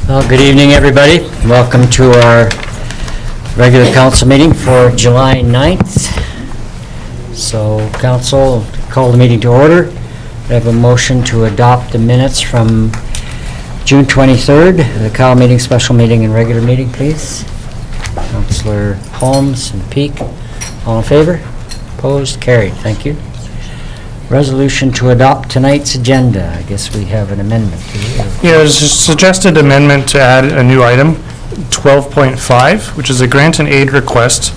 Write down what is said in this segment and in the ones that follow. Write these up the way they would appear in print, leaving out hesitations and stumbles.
Well, good evening, everybody. Welcome to our regular council meeting for July 9th. So, council, call the meeting to order. I have a motion to adopt the minutes from June 23rd, the Cal meeting, special meeting, and regular meeting, please. Councillor Holmes and Peak, all in favor? Opposed? Carried. Thank you. Resolution to adopt tonight's agenda. I guess we have an amendment. Yeah, there's a suggested amendment to add a new item, 12.5, which is a grant and aid request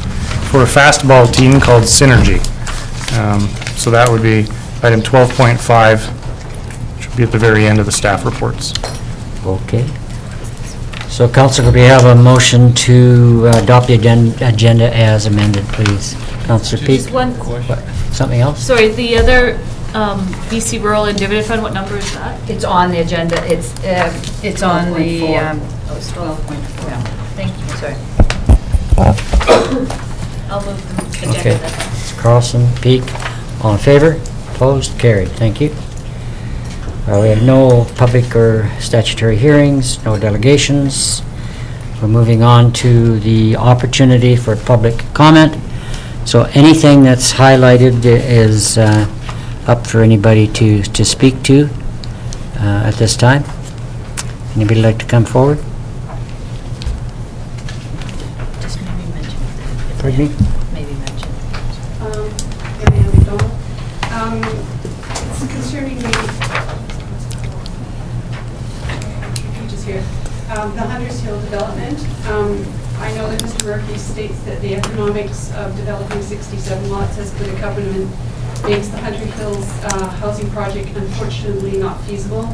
for a fastball team called Synergy. So that would be item 12.5, which would be at the very end of the staff reports. Okay. So, council, could we have a motion to adopt the agenda as amended, please? Councillor Peak? Just one question. Something else? Sorry, the other BC Rural and Dividend Fund, what number is that? It's on the agenda. It's on the. 12.4. It's 12.4. Yeah. Thank you. Sorry. I'll move the agenda Okay. then. Carlson, Peak, all in favor? Opposed? Carried. Thank you. We have no public or statutory hearings, no delegations. We're moving on to the opportunity for public comment. So anything that's highlighted is up for anybody to speak to at this time. Anybody like to come forward? Just maybe mention it. Pardon me? Maybe mention. Marianne McDonald. It's concerning just here, the Hunters Hill development. I know that Mr. Murphy states that the economics of developing 67 lots as per the covenant makes the Hunter Hills housing project unfortunately not feasible.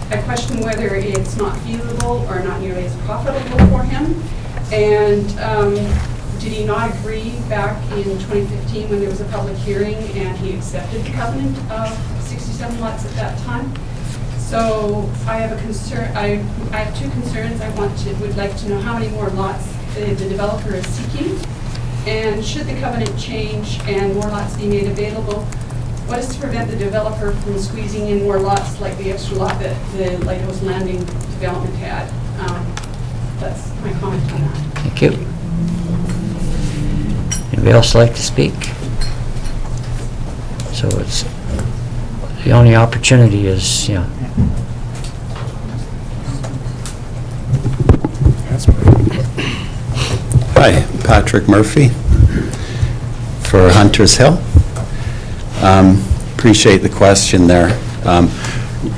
I question whether it's not feasible or not nearly as profitable for him. And did he not agree back in 2015 when there was a public hearing and he accepted the covenant of 67 lots at that time? So I have a concern. I have two concerns. Would like to know how many more lots the developer is seeking, and should the covenant change and more lots be made available, what is to prevent the developer from squeezing in more lots like the extra lot that the Lighthouse Landing development had? That's my comment on that. Thank you. Anybody else like to speak? So it's, the only opportunity is, yeah. Hi, Patrick Murphy for Hunters Hill. Appreciate the question there.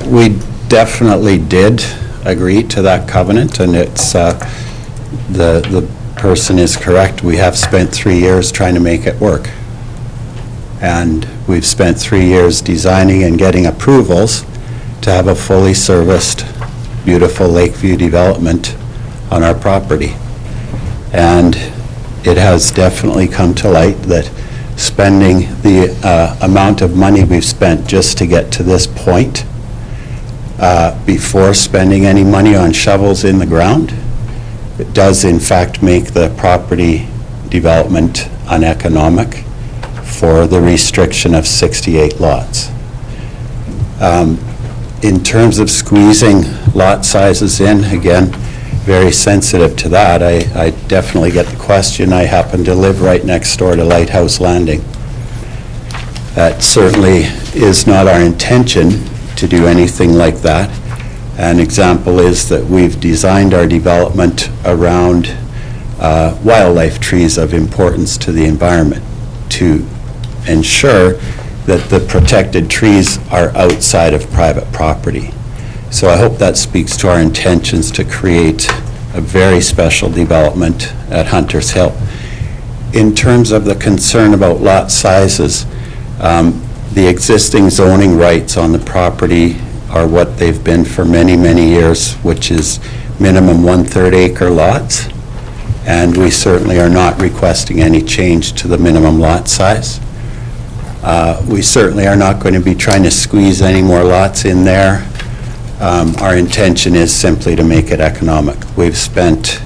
We definitely did agree to that covenant, and it's the person is correct. We have spent 3 years trying to make it work, and we've spent 3 years designing and getting approvals to have a fully serviced, beautiful Lakeview development on our property. And it has definitely come to light that spending the amount of money we've spent just to get to this point, before spending any money on shovels in the ground, it does in fact make the property development uneconomic for the restriction of 68 lots. In terms of squeezing lot sizes in, again, very sensitive to that. I definitely get the question. I happen to live right next door to Lighthouse Landing. That certainly is not our intention to do anything like that. An example is that we've designed our development around wildlife trees of importance to the environment to ensure that the protected trees are outside of private property. So I hope that speaks to our intentions to create a very special development at Hunters Hill. In terms of the concern about lot sizes, the existing zoning rights on the property are what they've been for many, many years, which is minimum 1/3 acre lots. And we certainly are not requesting any change to the minimum lot size. We certainly are not going to be trying to squeeze any more lots in there. Our intention is simply to make it economic. We've spent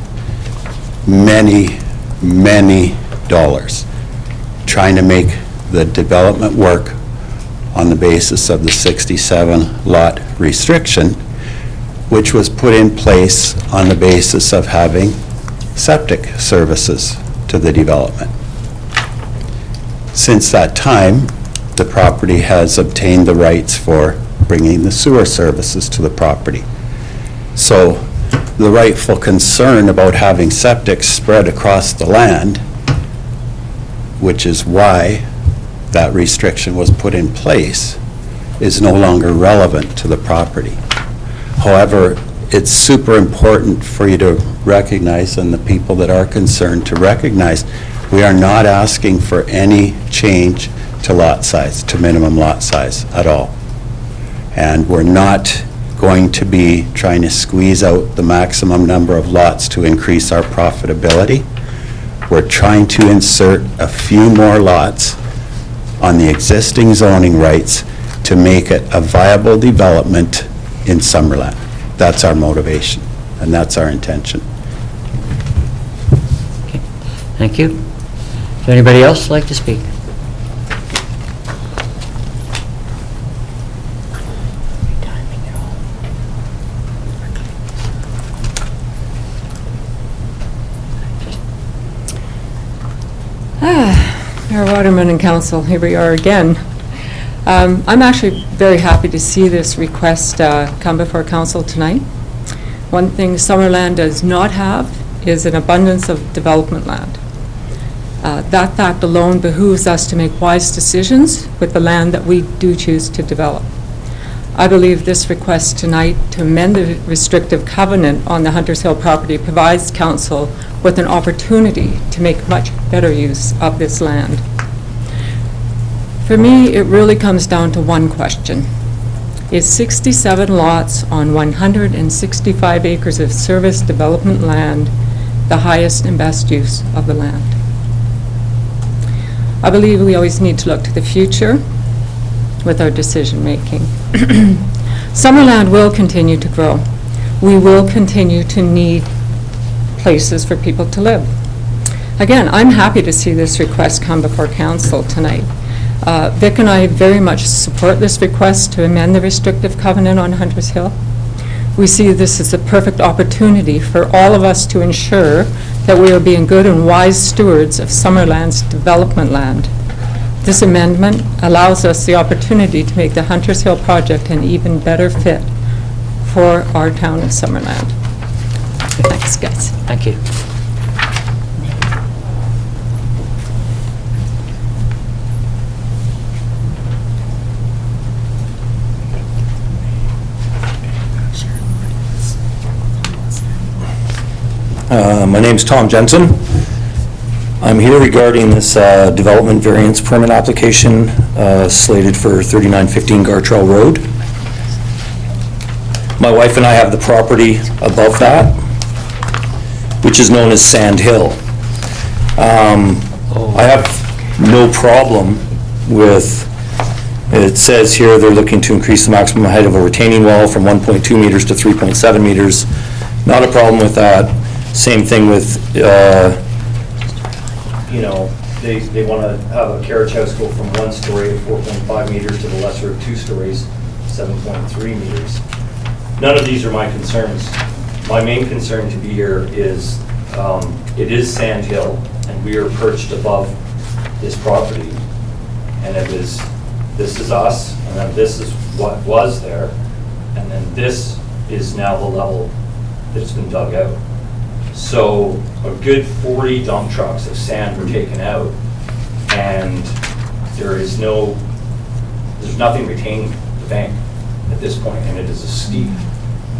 many, many dollars trying to make the development work on the basis of the 67 lot restriction, which was put in place on the basis of having septic services to the development. Since that time, the property has obtained the rights for bringing the sewer services to the property. So the rightful concern about having septic spread across the land, which is why that restriction was put in place, is no longer relevant to the property. However, it's super important for you to recognize, and the people that are concerned to recognize, we are not asking for any change to lot size, to minimum lot size at all. And we're not going to be trying to squeeze out the maximum number of lots to increase our profitability. We're trying to insert a few more lots on the existing zoning rights to make it a viable development in Summerland. That's our motivation, and that's our intention. Okay, thank you. Does anybody else like to speak? Mayor Waterman and Council, here we are again. I'm actually very happy to see this request come before Council tonight. One thing Summerland does not have is an abundance of development land. That fact alone behooves us to make wise decisions with the land that we do choose to develop. I believe this request tonight to amend the restrictive covenant on the Hunters Hill property provides Council with an opportunity to make much better use of this land. For me, it really comes down to one question. Is 67 lots on 165 acres of service development land the highest and best use of the land? I believe we always need to look to the future with our decision-making. Summerland will continue to grow. We will continue to need places for people to live. Again, I'm happy to see this request come before Council tonight. Vic and I very much support this request to amend the restrictive covenant on Hunters Hill. We see this as a perfect opportunity for all of us to ensure that we are being good and wise stewards of Summerland's development land. This amendment allows us the opportunity to make the Hunters Hill project an even better fit for our town of Summerland. Thanks, guys. Thank you. My name's Tom Jensen. I'm here regarding this development variance permit application slated for 3915 Gartrell Road. My wife and I have the property above that, which is known as Sand Hill. I have no problem with, it says here they're looking to increase the maximum height of a retaining wall from 1.2 meters to 3.7 meters. Not a problem with that. Same thing with, you know, they want to have a carriage house go from 1 story at 4.5 meters to the lesser of 2 stories, 7.3 meters. None of these are my concerns. My main concern to be here is it is Sand Hill, and we are perched above this property. And it was, this is us, and then this is what was there, and then this is now the level that's been dug out. So a good 40 dump trucks of sand were taken out, and there's nothing retaining the bank at this point, and it is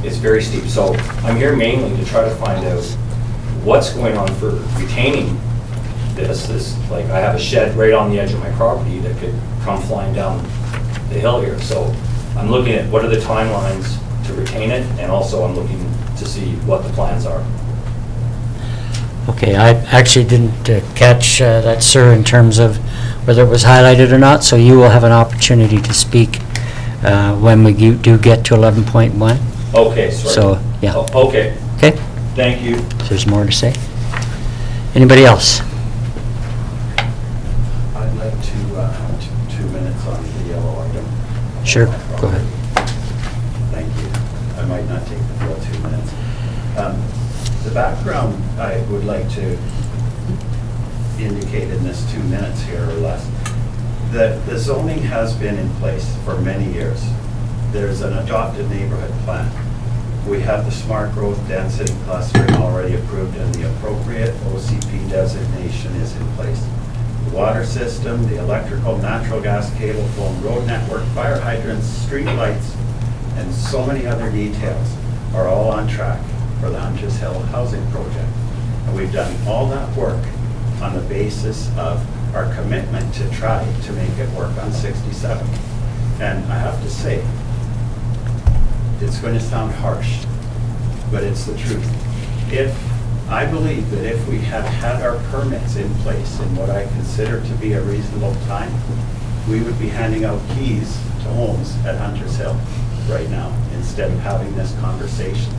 it's very steep. So I'm here mainly to try to find out what's going on for retaining this. Like, I have a shed right on the edge of my property that could come flying down the hill here. So I'm looking at what are the timelines to retain it, and also I'm looking to see what the plans are. Okay, I actually didn't catch that, sir, in terms of whether it was highlighted or not, so you will have an opportunity to speak when we do get to 11.1. Okay, sorry. So, yeah. Okay. Okay, Thank you. if there's more to say. Anybody else? I'd like to 2 minutes on the yellow item. Sure, go ahead. Thank you. I might not take the The background I would like to indicate in this 2 minutes here or less, that the zoning has been in place for many years. There's an adopted neighborhood plan. We have the smart growth density clustering already approved, and the appropriate OCP designation is in place. The water system, the electrical, natural gas cable phone, road network, fire hydrants, street lights, and so many other details are all on track for the Hunters Hill housing project. And we've done all that work on the basis of our commitment to try to make it work on 67. And I have to say, it's going to sound harsh, but it's the truth. I believe that if we had had our permits in place in what I consider to be a reasonable time, we would be handing out keys to homes at Hunters Hill right now, instead of having this conversation.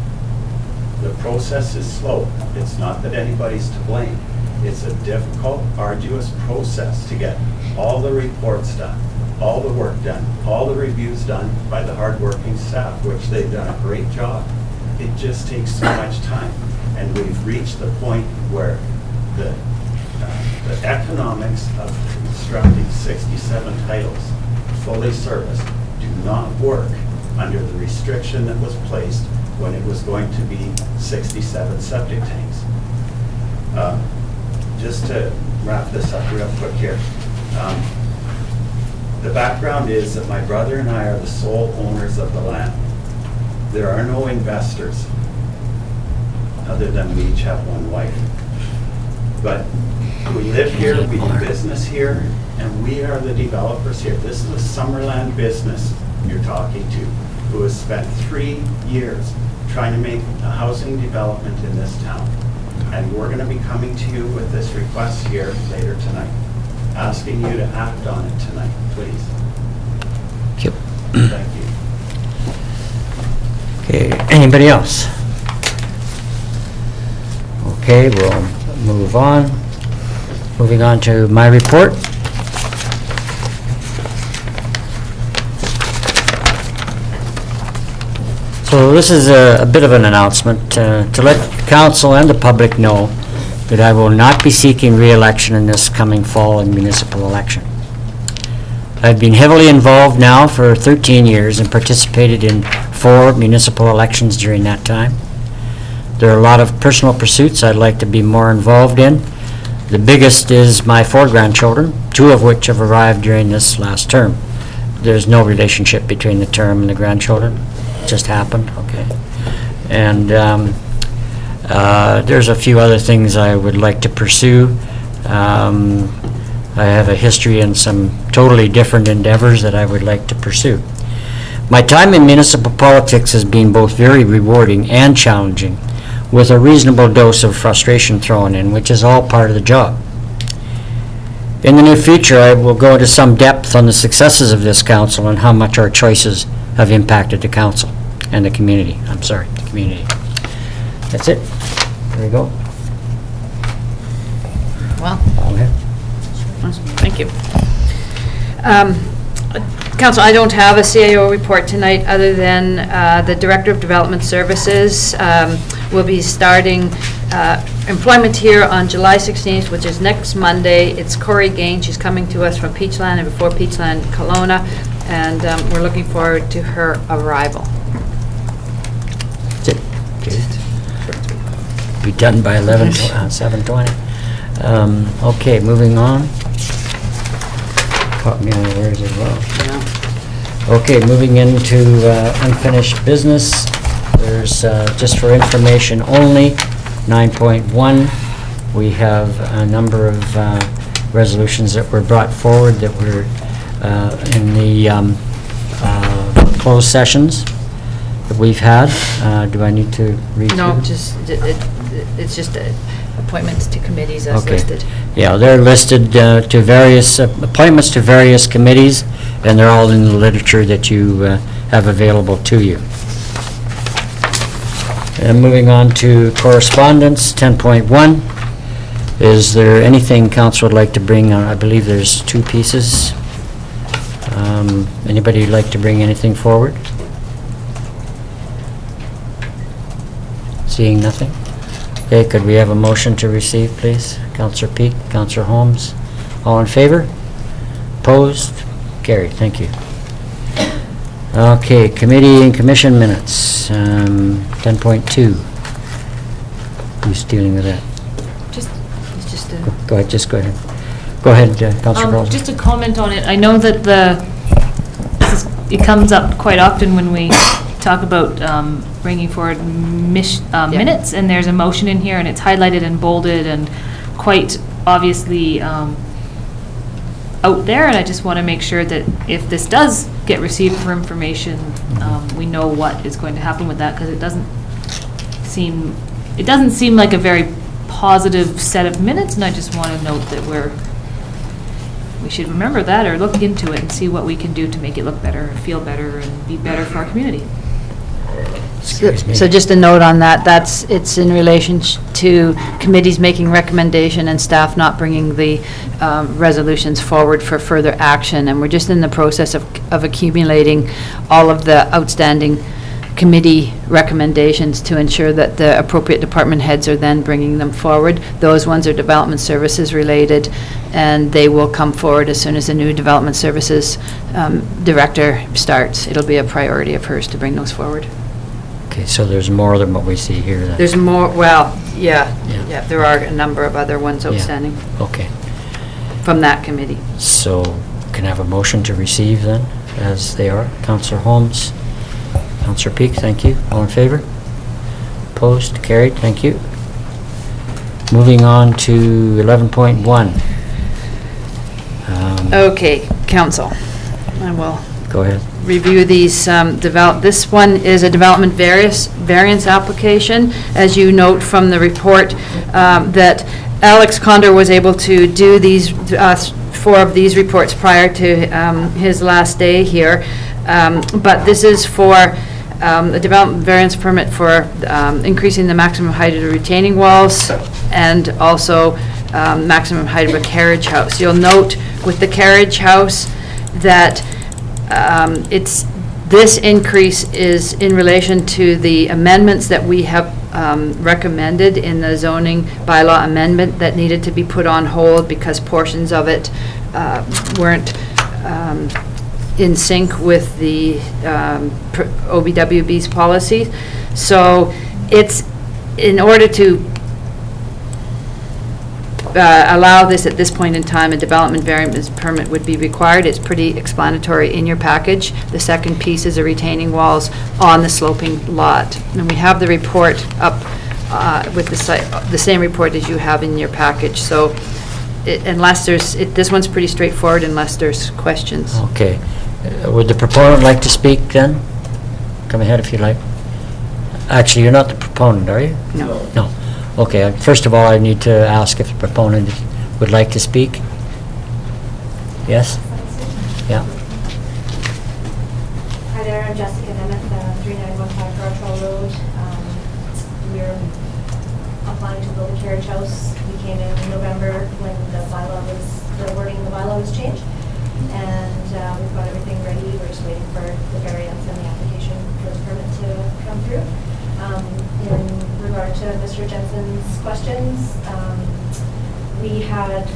The process is slow. It's not that anybody's to blame. It's a difficult, arduous process to get all the reports done, all the work done, all the reviews done by the hardworking staff, which they've done a great job. It just takes so much time. And we've reached the point where the economics of constructing 67 titles fully serviced do not work under the restriction that was placed when it was going to be 67 septic tanks. Just to wrap this up real quick here. The background is that my brother and I are the sole owners of the land. There are no investors other than we each have one wife. But we live here, we do business here, and we are the developers here. This is a Summerland business you're talking to, who has spent 3 years trying to make a housing development in this town. And we're going to be coming to you with this request here later tonight, asking you to act on it tonight, please. Thank you. Thank you. Okay, anybody else? Okay, we'll move on. Moving on to my report. So this is a bit of an announcement to let council and the public know that I will not be seeking re-election in this coming fall and municipal election. I've been heavily involved now for 13 years and participated in 4 municipal elections during that time. There are a lot of personal pursuits I'd like to be more involved in. The biggest is my 4 grandchildren, 2 of which have arrived during this last term. There's no relationship between the term and the grandchildren. It just happened, okay. And there's a few other things I would like to pursue. I have a history in some totally different endeavors that I would like to pursue. My time in municipal politics has been both very rewarding and challenging, with a reasonable dose of frustration thrown in, which is all part of the job. In the near future, I will go into some depth on the successes of this council and how much our choices have impacted the council and the community. The community. That's it. There you go. Well, Okay. thank you. Council, I don't have a CAO report tonight, other than the Director of Development Services will be starting employment here on July 16th, which is next Monday. It's Corey Gaines. She's coming to us from Peachland and before Peachland, Kelowna, and we're looking forward to her arrival. That's it. Okay. Be done by 7:20. Okay, moving on. Caught me unawares as well. Okay, moving into unfinished business. There's, just for information only, 9.1. We have a number of resolutions that were brought forward that were in the closed sessions that we've had. Do I need to read through? No, just, it's just appointments to committees as Okay. listed. Yeah, they're listed to various, appointments to various committees, and they're all in the literature that you have available to you. And moving on to correspondence, 10.1. Is there anything council would like to bring? I believe there's 2 pieces. Anybody like to bring anything forward? Seeing nothing? Okay, could we have a motion to receive, please? Counselor Peak, Counselor Holmes, all in favor? Opposed? Carried, thank you. Okay, committee and commission minutes, 10.2. Who's dealing with that? It's just Go ahead, just go ahead. Go ahead, Counselor Rose. Just a comment on it. I know that it comes up quite often when we talk about bringing forward minutes, and there's a motion in here, and it's highlighted and bolded and quite obviously out there, and I just want to make sure that if this does get received for information, we know what is going to happen with that, because it doesn't seem like a very positive set of minutes, and I just want to note that we should remember that, or look into it and see what we can do to make it look better, feel better, and be better for our community. Excuse me. So just a note on that, it's in relation to committees making recommendation and staff not bringing the resolutions forward for further action, and we're just in the process of accumulating all of the outstanding committee recommendations to ensure that the appropriate department heads are then bringing them forward. Those ones are development services related, and they will come forward as soon as the new development services director starts. It'll be a priority of hers to bring those forward. Okay, so there's more than what we see here then? There's more, well, yeah, Yeah. there are a number of other ones Yeah. outstanding Okay, from that committee. so can I have a motion to receive then, as they are? Counselor Holmes, Counselor Peak, thank you. All in favor? Opposed? Carried, thank you. Moving on to 11.1. Okay, council, I will Go ahead. review these, this one is a development variance application. As you note from the report, that Alex Condor was able to do these, 4 of these reports prior to his last day here. But this is for a development variance permit for increasing the maximum height of the retaining walls and also maximum height of a carriage house. You'll note with the carriage house that this increase is in relation to the amendments that we have recommended in the zoning bylaw amendment that needed to be put on hold because portions of it weren't in sync with the OBWB's policies. So it's in order to allow this at this point in time, a development variance permit would be required. It's pretty explanatory in your package. The second piece is the retaining walls on the sloping lot. And we have the report up with the same report as you have in your package. So unless this one's pretty straightforward unless there's questions. Okay. Would the proponent like to speak then? Come ahead if you like. Actually, you're not the proponent, are you? No. No. Okay, first of all, I need to ask if the proponent would like to speak. Yes? Yeah. Hi there, I'm Jessica Nemeth, 3915 Gartrell Road. We're applying to build a carriage house. We came in November when the wording of the bylaw was changed. And we've got everything ready. We're just waiting for the variance and the application for the permit to come through. In regard to Mr. Jensen's questions, we had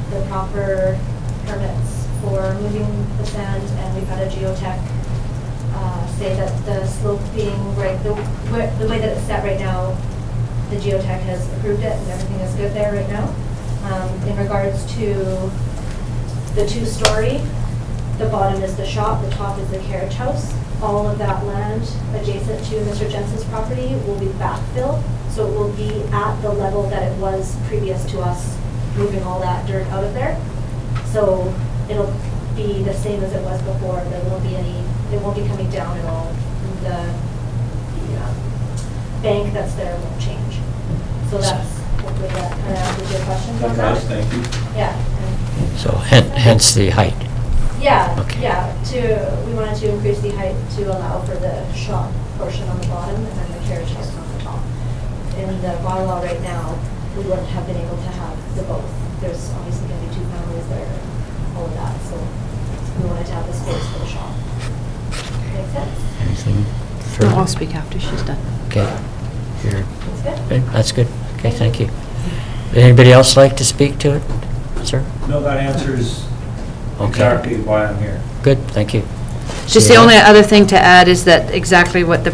the proper permits for moving the sand, and we've had a geotech say that the slope being right, the way that it's set right now, the geotech has approved it and everything is good there right now. In regards to the 2-story, the bottom is the shop, the top is the carriage house. All of that land adjacent to Mr. Jensen's property will be backfilled, so it will be at the level that it was previous to us moving all that dirt out of there. So it'll be the same as it was before. There won't be it won't be coming down at all. The bank that's there won't change. So that's hopefully that kind of answers your questions on that. Thank you. Yeah. So hence the height. Yeah, Okay. yeah, we wanted to increase the height to allow for the shop portion on the bottom and then the carriage house on the top. In the bylaw right now, we wouldn't have been able to have the both. There's obviously going to be 2 families there, all of that, so we wanted to have the space for the shop. Make sense? Anything I'll further? speak after she's done. Okay. You're- That's good. okay, that's good. Okay, thank you. Anybody else like to speak to it, sir? No, that answers Okay. exactly why I'm here. Good, thank you. Just the only other thing to add is that exactly what the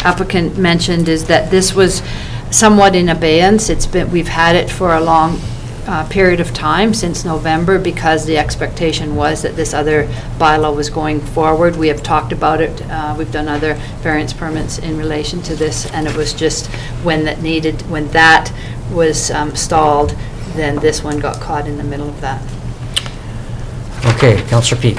applicant mentioned is that this was somewhat in abeyance. We've had it for a long period of time, since November, because the expectation was that this other bylaw was going forward. We have talked about it. We've done other variance permits in relation to this, and it was just when that was stalled, then this one got caught in the middle of that. Okay, Councillor Peak.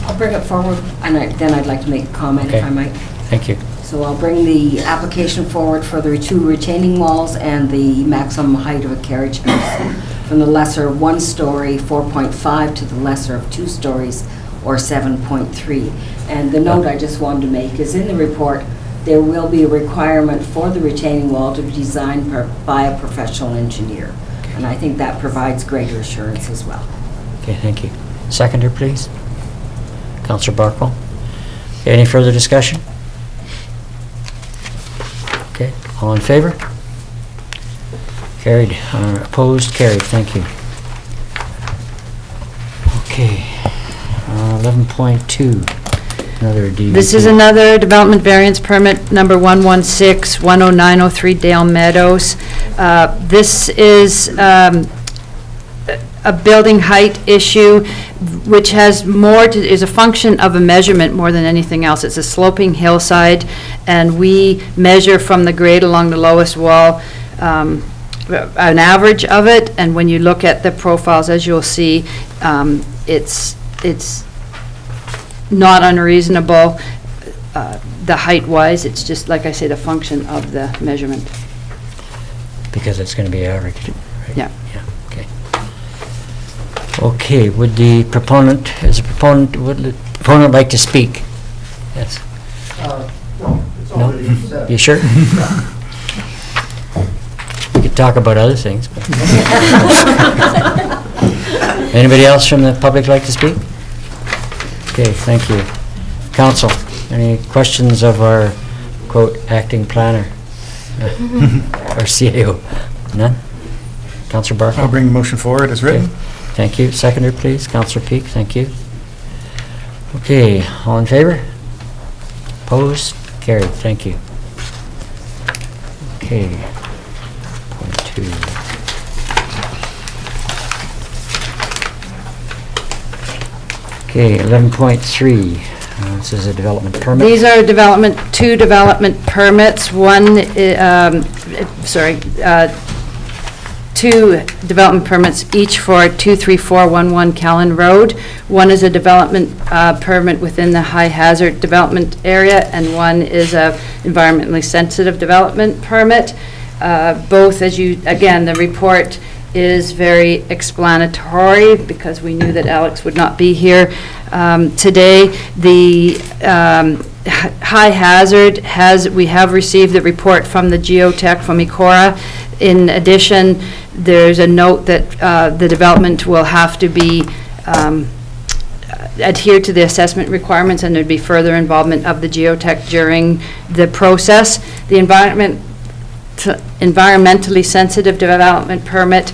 I'll bring it forward, and then I'd like to make a comment, if Okay. I might. Thank you. So I'll bring the application forward for the 2 retaining walls and the maximum height of a carriage house from the lesser 1-story, 4.5, to the lesser of 2 stories, or 7.3. And the note I just wanted to make is, in the report, there will be a requirement for the retaining wall to be designed by a professional engineer. And I think that provides greater assurance as well. Okay, thank you. Seconder, please. Councillor Barkle. Okay, any further discussion? Okay, all in favor? Carried. Opposed? Carried. Thank you. Okay. 11.2, another DVP. This is another development variance permit, number 116-10903 Dale Meadows. This is a building height issue, which has is a function of a measurement more than anything else. It's a sloping hillside, and we measure from the grade along the lowest wall an average of it, and when you look at the profiles, as you'll see, it's not unreasonable, the height-wise. It's just, like I said, a function of the measurement. Because it's going to be averaged, right? Yeah. Yeah, okay. Okay, would the proponent, would the proponent like to speak? Yes. No, it's No? already said. You sure? We could talk about other things, but... Anybody else from the public like to speak? Okay, thank you. Council, any questions of our, quote, acting planner? Or CAO? None? Councillor Barker? I'll bring the motion forward as written. Okay, thank you. Seconder, please. Councillor Peak, thank you. Okay, all in favor? Opposed? Carried, thank you. Okay. Point 2. Okay, 11.3. This is a development permit. These are two development permits. Two development permits, each for 23411 Callan Road. One is a development permit within the high-hazard development area, and one is a environmentally sensitive development permit. Both, again, the report is very explanatory, because we knew that Alex would not be here today. The high hazard we have received the report from the geotech from Ecora. In addition, there's a note that the development will have to be adhere to the assessment requirements, and there'd be further involvement of the geotech during the process. The environmentally sensitive development permit,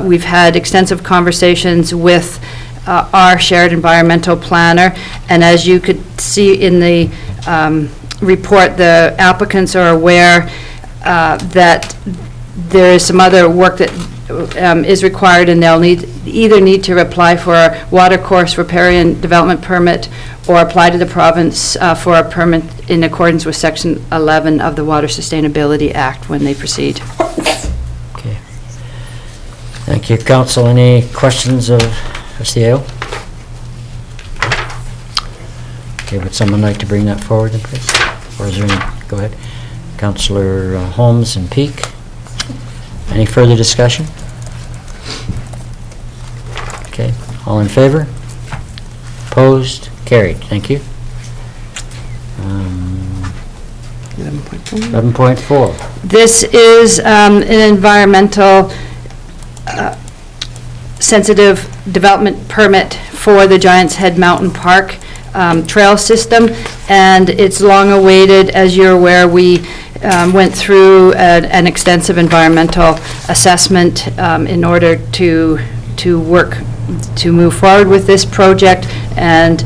we've had extensive conversations with our shared environmental planner, and as you could see in the report, the applicants are aware that there is some other work that is required, and they'll either need to apply for a water course riparian development permit or apply to the province for a permit in accordance with Section 11 of the Water Sustainability Act when they proceed. Okay. Thank you, Council. Any questions of CAO? Okay, would someone like to bring that forward, then, please? Or is there any, go ahead. Councillor Holmes and Peak. Any further discussion? Okay, all in favor? Opposed? Carried. Thank you. 11.4. This is an environmental sensitive development permit for the Giants Head Mountain Park trail system. and it's long awaited. As you're aware, we went through an extensive environmental assessment in order to work, to move forward with this project, and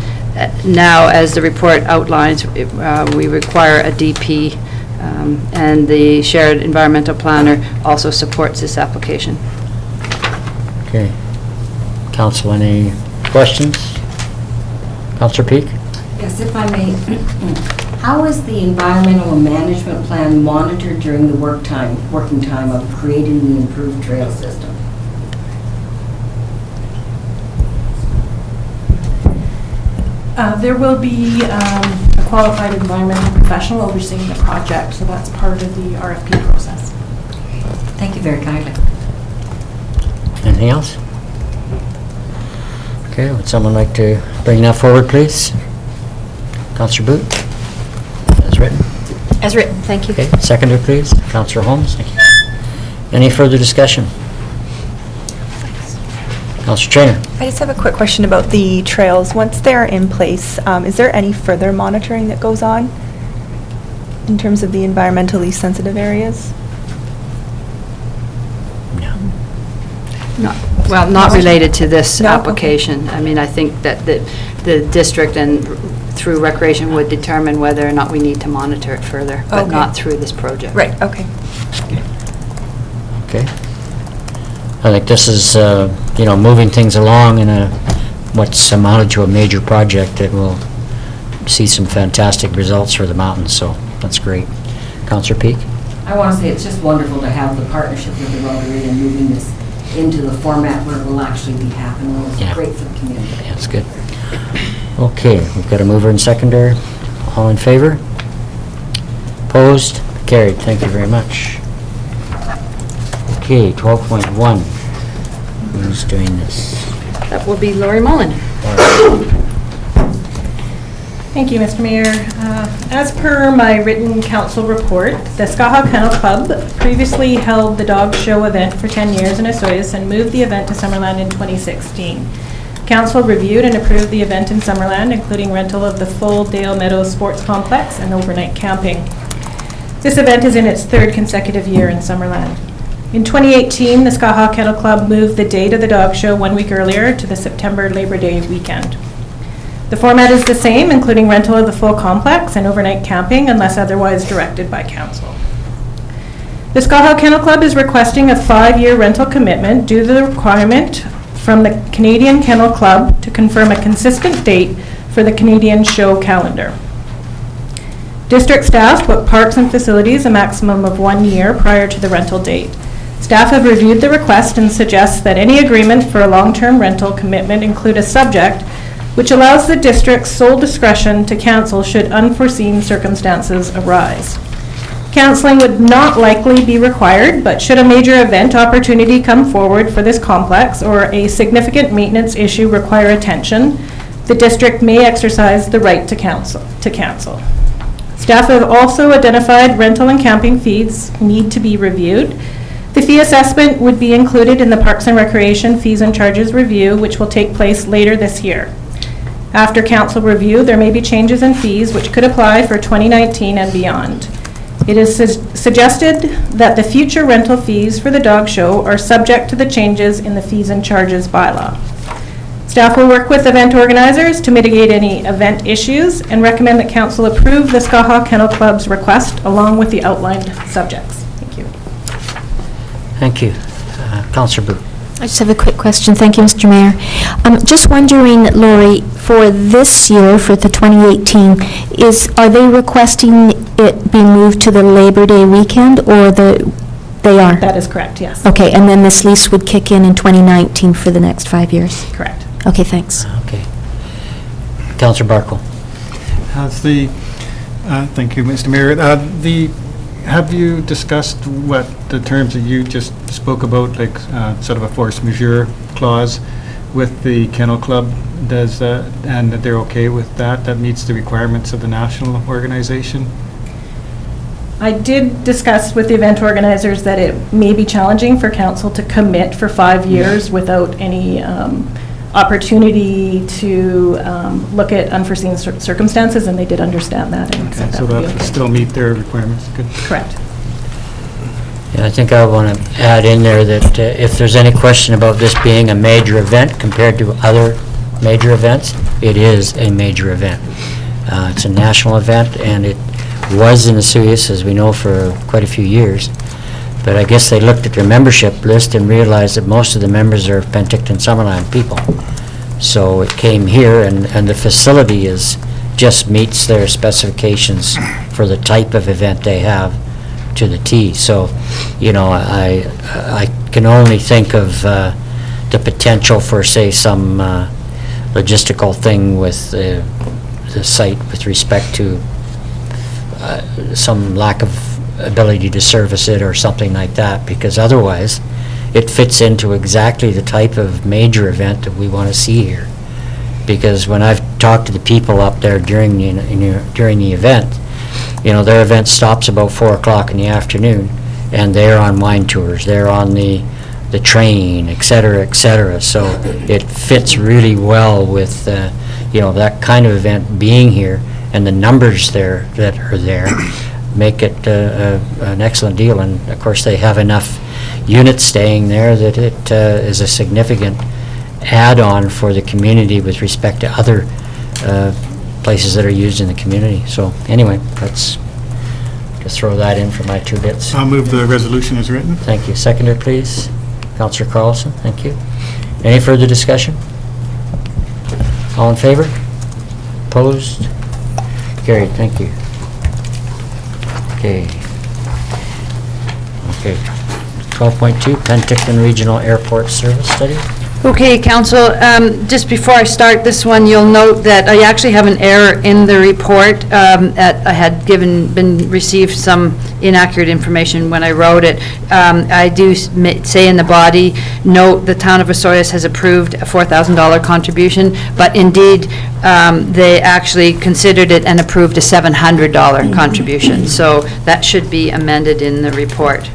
now, as the report outlines, we require a DP, and the shared environmental planner also supports this application. Okay. Council, any questions? Councillor Peak? Yes, if I may, how is the environmental management plan monitored during the working time of creating the improved trail system? There will be a qualified environmental professional overseeing the project, so that's part of the RFP process. Thank you very kindly. Anything else? Okay, would someone like to bring that forward, please? Councillor Boot, as written. As written, thank you. Okay, seconder, please. Councillor Holmes, thank you. Any further discussion? Councillor Trainer. I just have a quick question about the trails. Once they're in place, is there any further monitoring that goes on in terms of the environmentally sensitive areas? Not related to this No? application. I mean, I think that the district and through Recreation would determine whether or not we need to monitor it further, but Okay. not through this project. Right, okay. Okay. I think this is, moving things along in what's amounted to a major project that will see some fantastic results for the mountains, so that's great. Councillor Peak? I want to say it's just wonderful to have the partnership with the Rotary and moving this into the format where it will actually be happening. It's Yeah. great for the community. Yeah, that's good. Okay, we've got a mover and seconder. All in favor? Opposed? Carried. Thank you very much. Okay, 12.1. Who's doing this? That will be Lori Mullen. Thank you, Mr. Mayor. As per my written council report, the Skaha Kennel Club previously held the dog show event for 10 years in Osoyoos and moved the event to Summerland in 2016. Council reviewed and approved the event in Summerland, including rental of the full Dale Meadows Sports Complex and overnight camping. This event is in its third consecutive year in Summerland. In 2018, the Skaha Kennel Club moved the date of the dog show 1 week earlier to the September Labor Day weekend. The format is the same, including rental of the full complex and overnight camping unless otherwise directed by council. The Skaha Kennel Club is requesting a 5-year rental commitment due to the requirement from the Canadian Kennel Club to confirm a consistent date for the Canadian show calendar. District staff book parks and facilities a maximum of 1 year prior to the rental date. Staff have reviewed the request and suggests that any agreement for a long-term rental commitment include a subject which allows the district's sole discretion to cancel should unforeseen circumstances arise. Canceling would not likely be required, but should a major event opportunity come forward for this complex or a significant maintenance issue require attention, the district may exercise the right to cancel. Staff have also identified rental and camping fees need to be reviewed. The fee assessment would be included in the Parks and Recreation Fees and Charges Review, which will take place later this year. After council review, there may be changes in fees which could apply for 2019 and beyond. It is suggested that the future rental fees for the dog show are subject to the changes in the Fees and Charges bylaw. Staff will work with event organizers to mitigate any event issues and recommend that council approve the Skaha Kennel Club's request along with the outlined subjects. Thank you. Thank you. Councillor Boo. I just have a quick question. Thank you, Mr. Mayor. Just wondering, Lori, for this year, for the 2018, are they requesting it be moved to the Labor Day weekend, or they are? That is correct, yes. Okay, and then this lease would kick in 2019 for the next 5 years? Correct. Okay, thanks. Okay. Councillor Barkle. Thank you, Mr. Mayor. Have you discussed what the terms that you just spoke about, like sort of a force majeure clause with the Kennel Club? And that they're okay with that? That meets the requirements of the national organization? I did discuss with the event organizers that it may be challenging for council to commit for 5 years without any opportunity to look at unforeseen circumstances, and they did understand that. And said So that would be that okay. still meet their requirements? Good. Correct. And I think I want to add in there that if there's any question about this being a major event compared to other major events, it is a major event. It's a national event, and it was in Osoyoos, as we know, for quite a few years. But I guess they looked at their membership list and realized that most of the members are Penticton Summerland people. So it came here, and the facility just meets their specifications for the type of event they have to the T. So, you know, I can only think of the potential for, say, some logistical thing with the site with respect to some lack of ability to service it or something like that, because otherwise it fits into exactly the type of major event that we want to see here. Because when I've talked to the people up there during the event, you know, their event stops about 4 o'clock in the afternoon, and they're on wine tours, they're on the train, et cetera, et cetera. So it fits really well with, you know, that kind of event being here, and the numbers there that are there make it an excellent deal. And of course, they have enough units staying there that it is a significant add-on for the community with respect to other places that are used in the community. So anyway, let's just throw that in for my 2 bits. I'll move the resolution as written. Thank you. Seconder, please. Councillor Carlson, thank you. Any further discussion? All in favor? Opposed? Carried, thank you. Okay. Okay. 12.2, Penticton Regional Airport Service Study. Okay, Council, just before I start this one, you'll note that I actually have an error in the report. I had received some inaccurate information when I wrote it. I do say in the body, note the town of Osoyoos has approved a $4,000 contribution, but indeed, they actually considered it and approved a $700 contribution. So that should be amended in the report.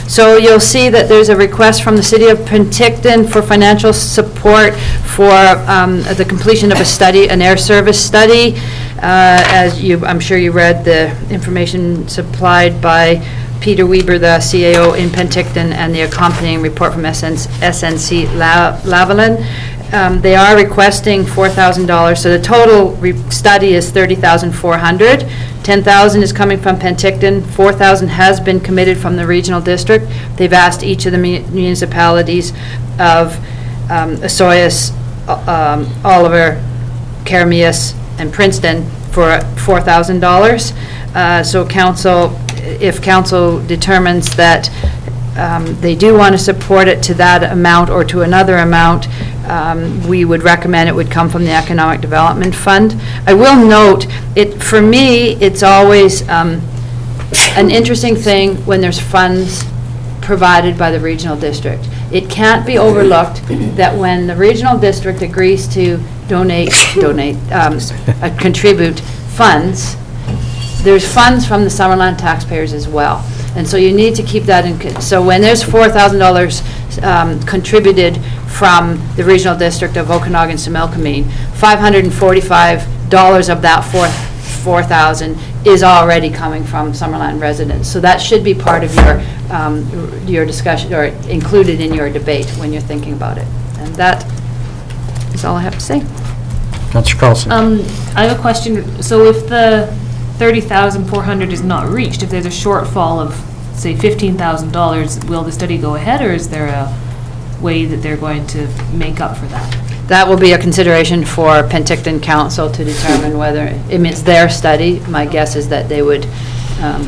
So you'll see that there's a request from the City of Penticton for financial support for the completion of a study, an air service study. I'm sure you read the information supplied by Peter Weber, the CAO in Penticton, and the accompanying report from SNC Lavalin. They are requesting $4,000, so the total study is $30,400. $10,000 is coming from Penticton, $4,000 has been committed from the regional district. They've asked each of the municipalities of Osoyoos, Oliver, Karamias, and Princeton for $4,000. So council, if council determines that they do want to support it to that amount or to another amount, we would recommend it would come from the Economic Development Fund. I will note, for me, it's always an interesting thing when there's funds provided by the regional district. It can't be overlooked that when the regional district agrees to contribute funds, there's funds from the Summerland taxpayers as well. And so you need to keep that in, so when there's $4,000 contributed from the regional district of Okanagan and Similkameen, $545 of that $4,000 is already coming from Summerland residents. So that should be part of your discussion, or included in your debate when you're thinking about it. And that is all I have to say. Councillor Carlson. I have a question. So if the $30,400 is not reached, if there's a shortfall of, say, $15,000, will the study go ahead, or is there a way that they're going to make up for that? That will be a consideration for Penticton Council to determine whether, I mean, it's their study. My guess is that they would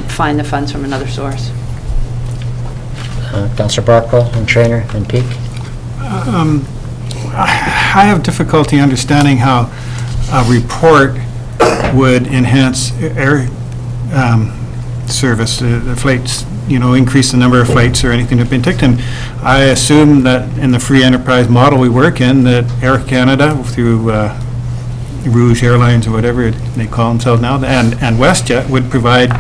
find the funds from another source. Councillor Barkwell and Trainer and Peak. I have difficulty understanding how a report would enhance air service, the flights, increase the number of flights or anything to Penticton. I assume that in the free enterprise model we work in, that Air Canada through Rouge Airlines or whatever they call themselves now, and WestJet would provide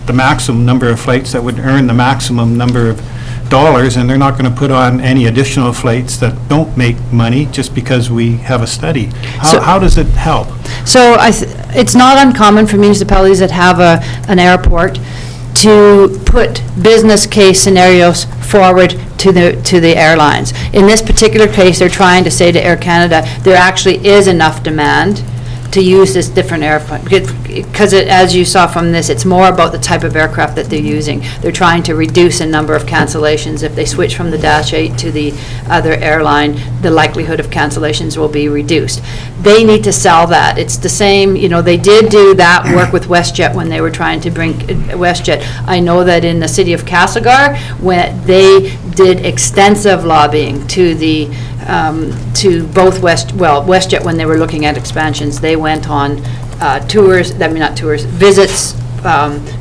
the maximum number of flights that would earn the maximum number of dollars, and they're not going to put on any additional flights that don't make money just because we have a study. How does it help? So it's not uncommon for municipalities that have an airport to put business case scenarios forward to the airlines. In this particular case, they're trying to say to Air Canada, there actually is enough demand to use this different airplane, because as you saw from this, it's more about the type of aircraft that they're using. They're trying to reduce a number of cancellations. If they switch from the Dash 8 to the other airline, the likelihood of cancellations will be reduced. They need to sell that. It's the same, they did do that work with WestJet when they were trying to bring WestJet. I know that in the city of Castlegar, when they did extensive lobbying to to both WestJet when they were looking at expansions, they went on visits,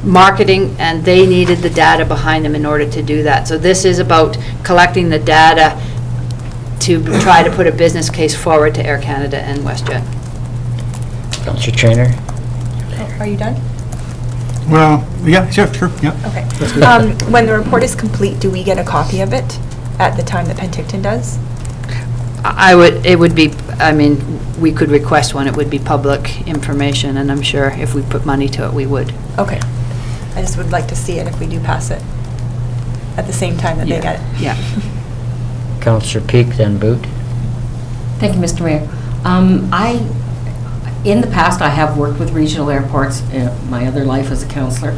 marketing, and they needed the data behind them in order to do that. So this is about collecting the data to try to put a business case forward to Air Canada and WestJet. Councillor Traynor? Are you done? Well, yeah, sure, yeah. Okay. When the report is complete, do we get a copy of it at the time that Penticton does? We could request one. It would be public information, and I'm sure if we put money to it, we would. Okay. I just would like to see it if we do pass it at the same time that they get it. Yeah. Councillor Peak, then Boot. Thank you, Mr. Mayor. In the past, I have worked with regional airports in my other life as a councillor,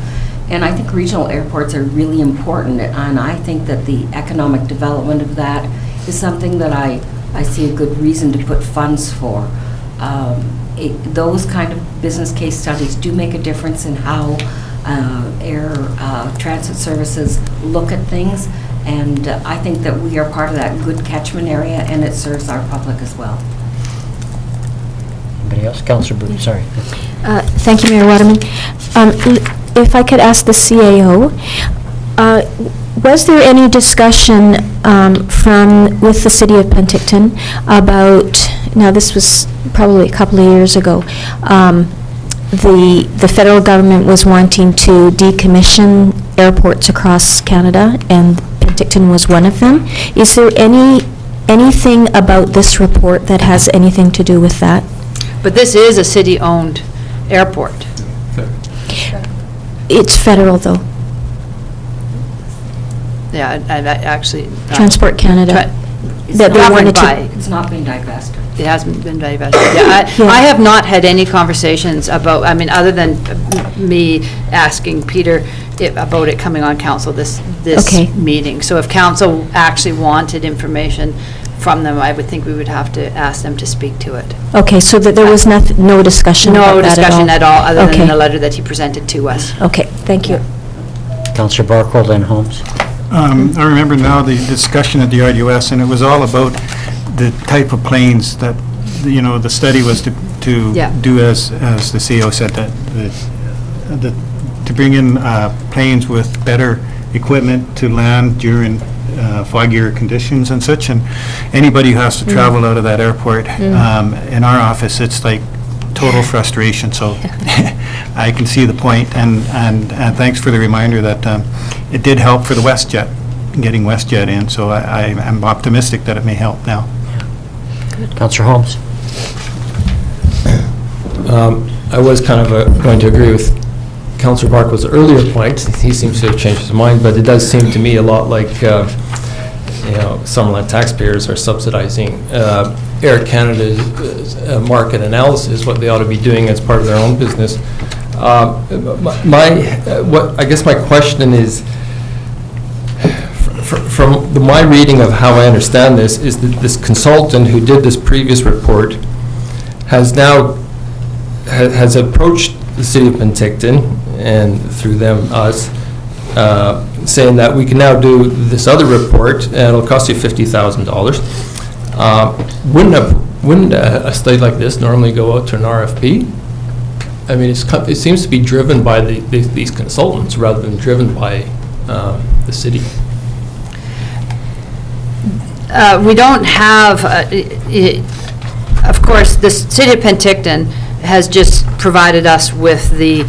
and I think regional airports are really important, and I think that the economic development of that is something that I see a good reason to put funds for. Those kind of business case studies do make a difference in how air transit services look at things, and I think that we are part of that good catchment area, and it serves our public as well. Anybody else? Councillor Boot, sorry. Thank you, Mayor Waterman. If I could ask the CAO, was there any discussion with the city of Penticton about, now this was probably a couple of years ago, the federal government was wanting to decommission airports across Canada, and Penticton was one of them. Is there anything about this report that has anything to do with that? But this is a city-owned airport. It's federal, though. Yeah, and actually. Transport Canada. It's That they not wanted been to. It's not been divested. It hasn't been divested. Yeah, I have not had any conversations about, other than me asking Peter about it coming on council this Okay. meeting. So if council actually wanted information from them, I would think we would have to ask them to speak to it. Okay, so that there was no discussion about No that at all? discussion at all, other Okay. than the letter that he presented to us. Okay, thank you. Councillor Barcole, then Holmes. I remember now the discussion at the RDOS, and it was all about the type of planes that, the study was to Yeah. do as the CEO said, to bring in planes with better equipment to land during foggier conditions and such, and anybody who has to travel out of that airport, in our office, it's like total frustration, so I can see the point, and thanks for the reminder that it did help for the WestJet, getting WestJet in, so I'm optimistic that it may help now. Councillor Holmes. I was kind of going to agree with Councillor Barco's earlier point. He seems to have changed his mind, but it does seem to me a lot like, Summerland taxpayers are subsidizing Air Canada's market analysis, what they ought to be doing as part of their own business. I guess my question is, from my reading of how I understand this, is that this consultant who did this previous report has approached the city of Penticton, and through them, us, saying that we can now do this other report, and it'll cost you $50,000. Wouldn't a study like this normally go out to an RFP? It seems to be driven by these consultants rather than driven by the city. We don't have, of course, the city of Penticton has just provided us with the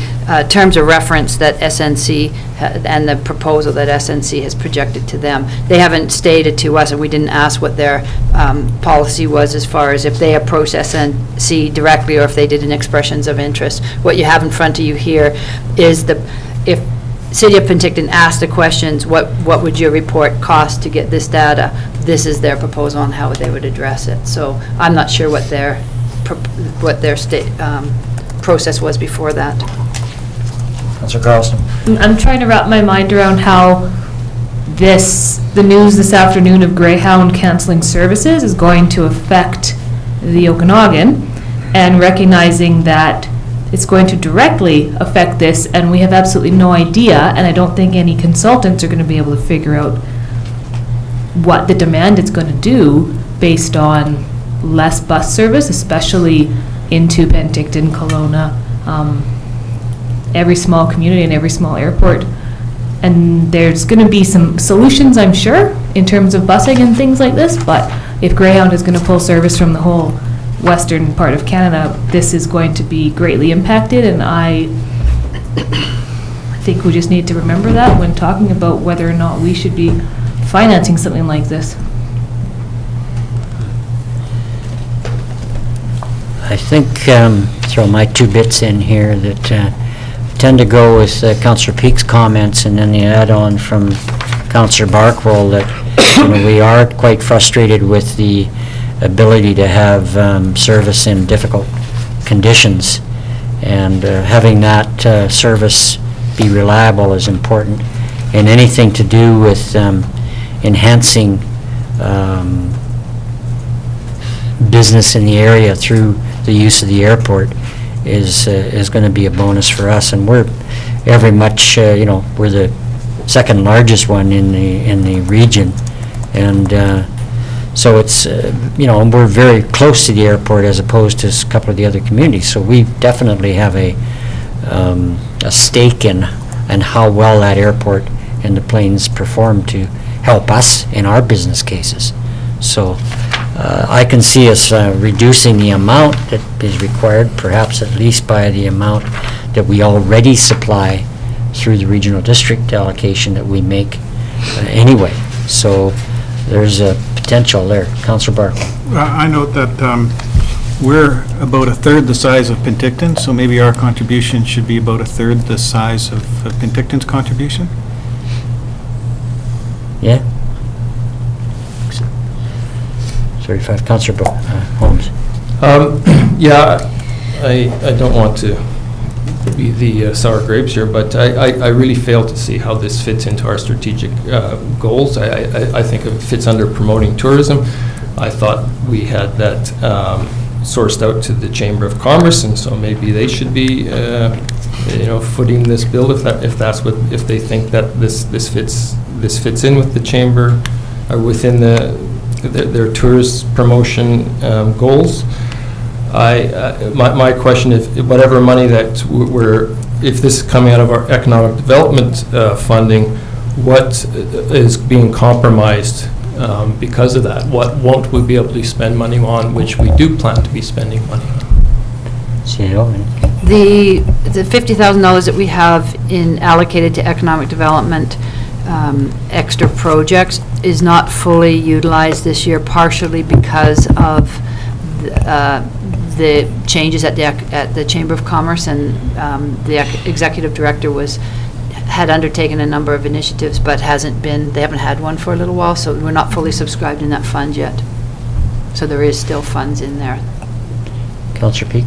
terms of reference that SNC, and the proposal that SNC has projected to them. They haven't stated to us, and we didn't ask what their policy was as far as if they approach SNC directly or if they did an expressions of interest. What you have in front of you here is if City of Penticton asked the questions, what would your report cost to get this data? This is their proposal on how they would address it. So I'm not sure what their state process was before that. Councillor Carlson? I'm trying to wrap my mind around how the news this afternoon of Greyhound canceling services is going to affect the Okanagan, and recognizing that it's going to directly affect this, and we have absolutely no idea, and I don't think any consultants are going to be able to figure out what the demand is going to do based on less bus service, especially into Penticton, Kelowna, every small community and every small airport. And there's going to be some solutions, I'm sure, in terms of busing and things like this, but if Greyhound is going to pull service from the whole western part of Canada, this is going to be greatly impacted, and I think we just need to remember that when talking about whether or not we should be financing something like this. I think, throw my 2 bits in here that tend to go with Councillor Peak's comments, and then the add-on from Councillor Barkwell that we are quite frustrated with the ability to have service in difficult conditions, and having that service be reliable is important. And anything to do with enhancing business in the area through the use of the airport is going to be a bonus for us. And we're very much, we're the second largest one in the region, and so it's, we're very close to the airport as opposed to a couple of the other communities. So we definitely have a stake in how well that airport and the planes perform to help us in our business cases. So I can see us reducing the amount that is required, perhaps at least by the amount that we already supply through the regional district allocation that we make anyway. So there's a potential there. Councillor Barkley. I note that we're about 1/3 the size of Penticton, so maybe our contribution should be about 1/3 the size of Penticton's contribution? Yeah? 35, Councillor Holmes. Yeah, I don't want to be the sour grapes here, but I really fail to see how this fits into our strategic goals. I think it fits under promoting tourism. I thought we had that sourced out to the Chamber of Commerce, and so maybe they should be, footing this bill if they think that this fits in with the Chamber, within their tourist promotion goals. My question is, whatever money that if this is coming out of our economic development funding, what is being compromised because of that? What won't we be able to spend money on, which we do plan to be spending money on? The $50,000 that we have allocated to economic development extra projects is not fully utilized this year, partially because of the changes at the Chamber of Commerce, and the executive director had undertaken a number of initiatives, but they haven't had one for a little while, so we're not fully subscribed in that fund yet. So there is still funds in there. Councillor Peak?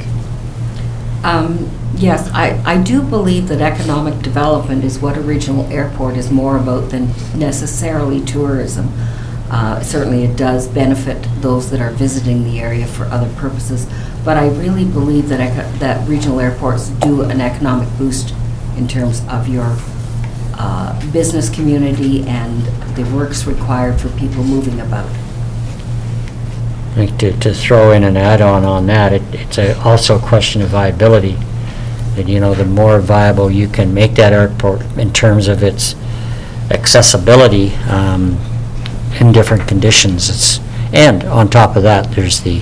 Yes, I do believe that economic development is what a regional airport is more about than necessarily tourism. Certainly it does benefit those that are visiting the area for other purposes, but I really believe that regional airports do an economic boost in terms of your business community and the works required for people moving about. I think to throw in an add-on on that, it's also a question of viability. That, the more viable you can make that airport in terms of its accessibility in different conditions. And on top of that, there's the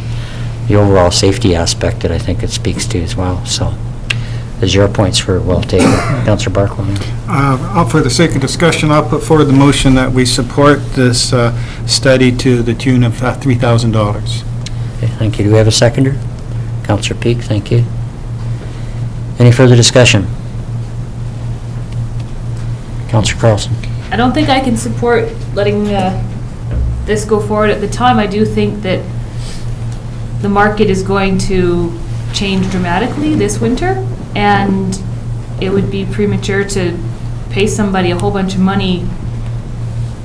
overall safety aspect that I think it speaks to as well. So, as your points were well taken. Councillor Barclay. For the sake of discussion, I'll put forward the motion that we support this study to the tune of $3,000. Okay, thank you. Do we have a seconder? Councillor Peak, thank you. Any further discussion? Councillor Carlson. I don't think I can support letting this go forward at the time. I do think that the market is going to change dramatically this winter, and it would be premature to pay somebody a whole bunch of money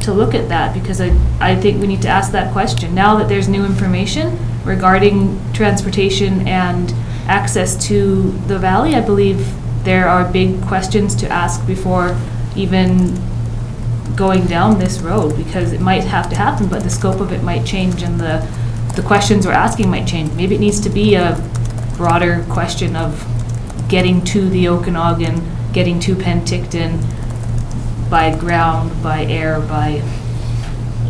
to look at that, because I think we need to ask that question. Now that there's new information regarding transportation and access to the valley, I believe there are big questions to ask before even going down this road, because it might have to happen, but the scope of it might change and the questions we're asking might change. Maybe it needs to be a broader question of getting to the Okanagan, getting to Penticton by ground, by air, by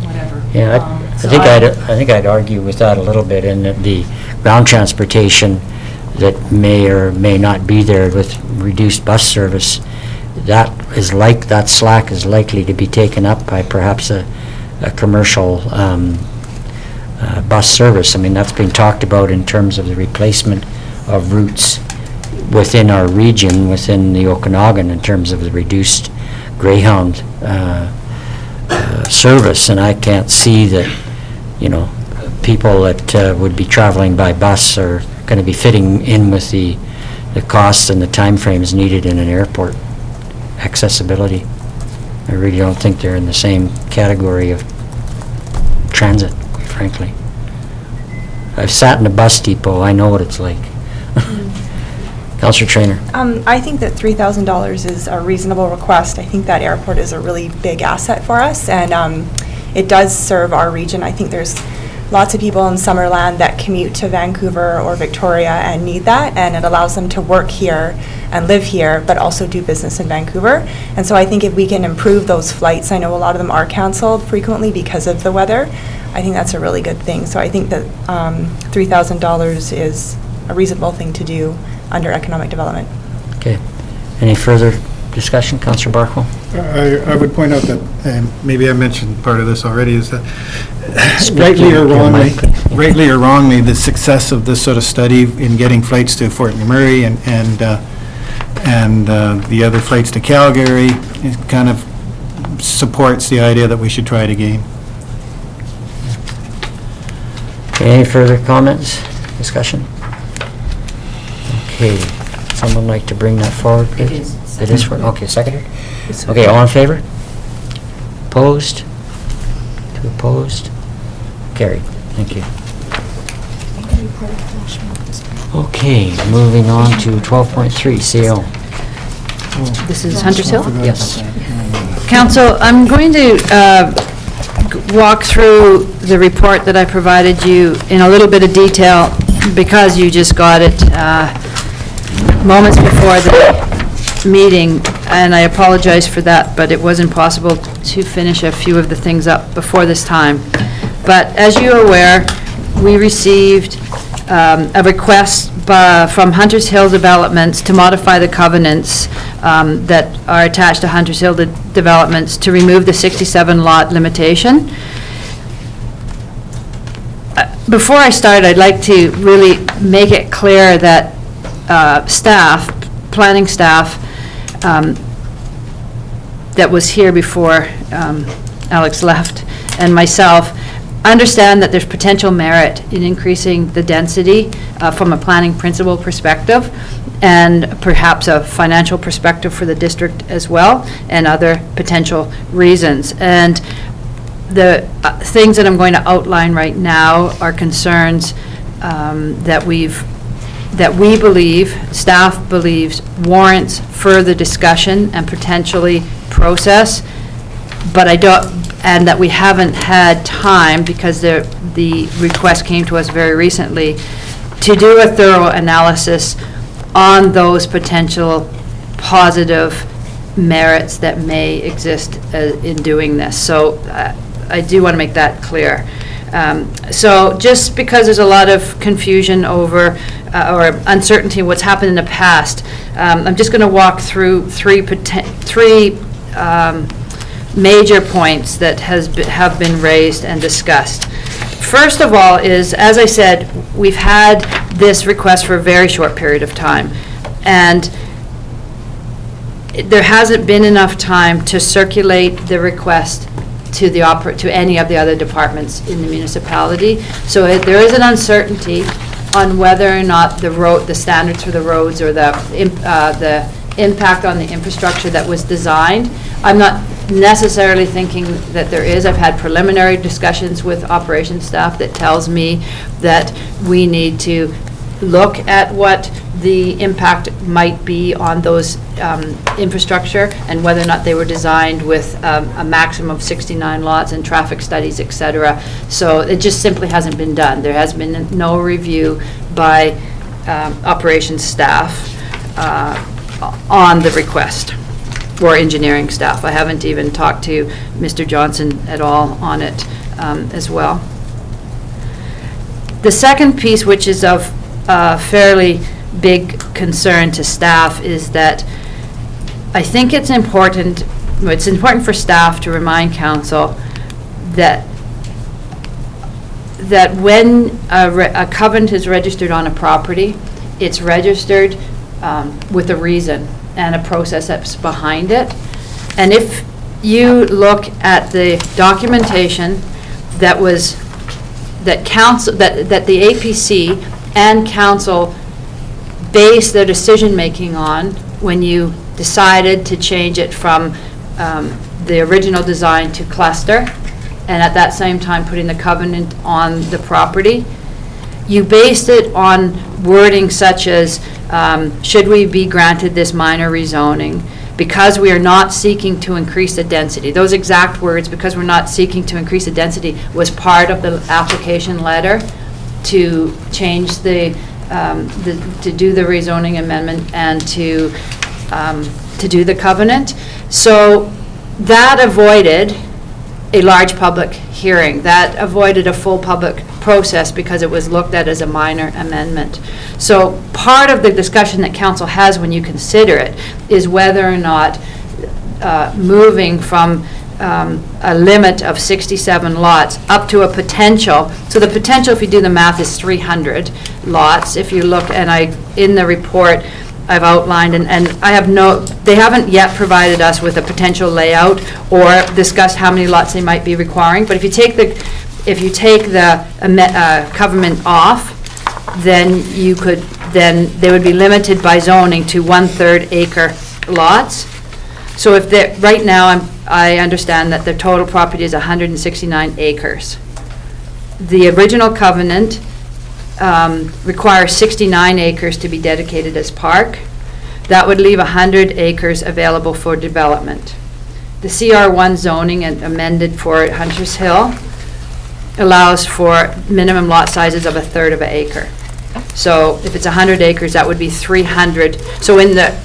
whatever. Yeah, I think I'd argue with that a little bit, in that the ground transportation that may or may not be there with reduced bus service, that slack is likely to be taken up by perhaps a commercial bus service. I mean, that's been talked about in terms of the replacement of routes within our region, within the Okanagan, in terms of the reduced Greyhound service, and I can't see that, people that would be traveling by bus are going to be fitting in with the costs and the timeframes needed in an airport. Accessibility, I really don't think they're in the same category of transit, quite frankly. I've sat in a bus depot, I know what it's like. Councillor Traynor. I think that $3,000 is a reasonable request. I think that airport is a really big asset for us, and it does serve our region. I think there's lots of people in Summerland that commute to Vancouver or Victoria and need that, and it allows them to work here and live here, but also do business in Vancouver. And so I think if we can improve those flights, I know a lot of them are canceled frequently because of the weather, I think that's a really good thing. So I think that $3,000 is a reasonable thing to do under economic development. Okay. Any further discussion, Councillor Barkle? I would point out that, and maybe I mentioned part of this already, is that rightly or wrongly, the success of this sort of study in getting flights to Fort McMurray and the other flights to Calgary, it kind of supports the idea that we should try it again. Okay, any further comments, discussion? Okay, someone like to bring that forward, please? It is. It is for, okay, seconded? Okay, all in favor? Opposed? Two opposed? Carried, thank you. Okay, moving on to 12.3, CO. This is Hunter's Hill? Yes. Council, I'm going to walk through the report that I provided you in a little bit of detail, because you just got it moments before the meeting, and I apologize for that, but it was impossible to finish a few of the things up before this time. But as you're aware, we received a request from Hunters Hill Developments to modify the covenants that are attached to Hunters Hill Developments to remove the 67 lot limitation. Before I start, I'd like to really make it clear that planning staff that was here before Alex left, and myself, understand that there's potential merit in increasing the density from a planning principle perspective, and perhaps a financial perspective for the district as well, and other potential reasons. And the things that I'm going to outline right now are concerns that we believe, staff believes, warrants further discussion and potentially process, but and that we haven't had time, because the request came to us very recently, to do a thorough analysis on those potential positive merits that may exist in doing this. So I do want to make that clear. So just because there's a lot of confusion over, or uncertainty in what's happened in the past, I'm just going to walk through three major points that have been raised and discussed. First of all is, as I said, we've had this request for a very short period of time, and there hasn't been enough time to circulate the request to any of the other departments in the municipality. So there is an uncertainty on whether or not the standards for the roads or the impact on the infrastructure that was designed. I'm not necessarily thinking that there is. I've had preliminary discussions with operations staff that tells me that we need to look at what the impact might be on those infrastructure and whether or not they were designed with a maximum of 69 lots and traffic studies, et cetera. So it just simply hasn't been done. There has been no review by operations staff on the request, or engineering staff. I haven't even talked to Mr. Johnson at all on it as well. The second piece, which is of fairly big concern to staff, is that I think it's important for staff to remind council that when a covenant is registered on a property, it's registered with a reason and a process that's behind it. And if you look at the documentation that the APC and council based their decision-making on when you decided to change it from the original design to cluster, and at that same time putting the covenant on the property, you based it on wording such as, should we be granted this minor rezoning because we are not seeking to increase the density. Those exact words, because we're not seeking to increase the density, was part of the application letter to change to do the rezoning amendment and to do the covenant. So that avoided a large public hearing. That avoided a full public process because it was looked at as a minor amendment. So part of the discussion that council has when you consider it is whether or not moving from a limit of 67 lots up to a potential. So the potential, if you do the math, is 300 lots. If you look, and in the report, I've outlined, and they haven't yet provided us with a potential layout or discussed how many lots they might be requiring. But if you take the covenant off, then they would be limited by zoning to 1/3 acre lots. So right now, I understand that the total property is 169 acres. The original covenant requires 69 acres to be dedicated as park. That would leave 100 acres available for development. The CR1 zoning amended for Hunters Hill allows for minimum lot sizes of 1/3 of an acre. So if it's 100 acres, that would be 300. So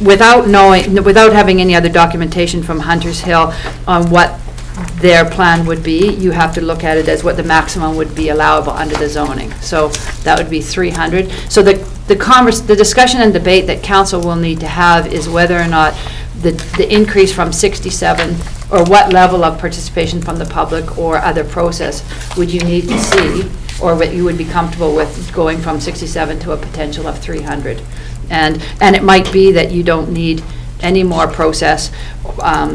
without having any other documentation from Hunters Hill on what their plan would be, you have to look at it as what the maximum would be allowable under the zoning. So that would be 300. So the discussion and debate that council will need to have is whether or not the increase from 67, or what level of participation from the public or other process would you need to see, or what you would be comfortable with going from 67 to a potential of 300. And it might be that you don't need any more process,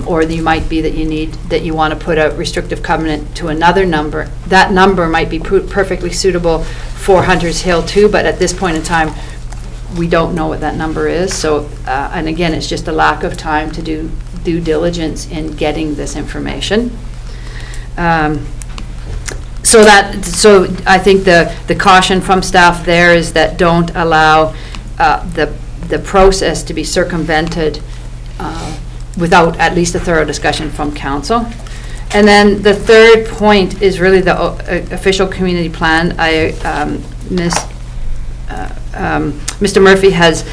or you might be that you want to put a restrictive covenant to another number. That number might be perfectly suitable for Hunters Hill too, but at this point in time, we don't know what that number is. So, and again, it's just a lack of time to do due diligence in getting this information. So I think the caution from staff there is that don't allow the process to be circumvented without at least a thorough discussion from council. And then the third point is really the official community plan. Mr. Murphy has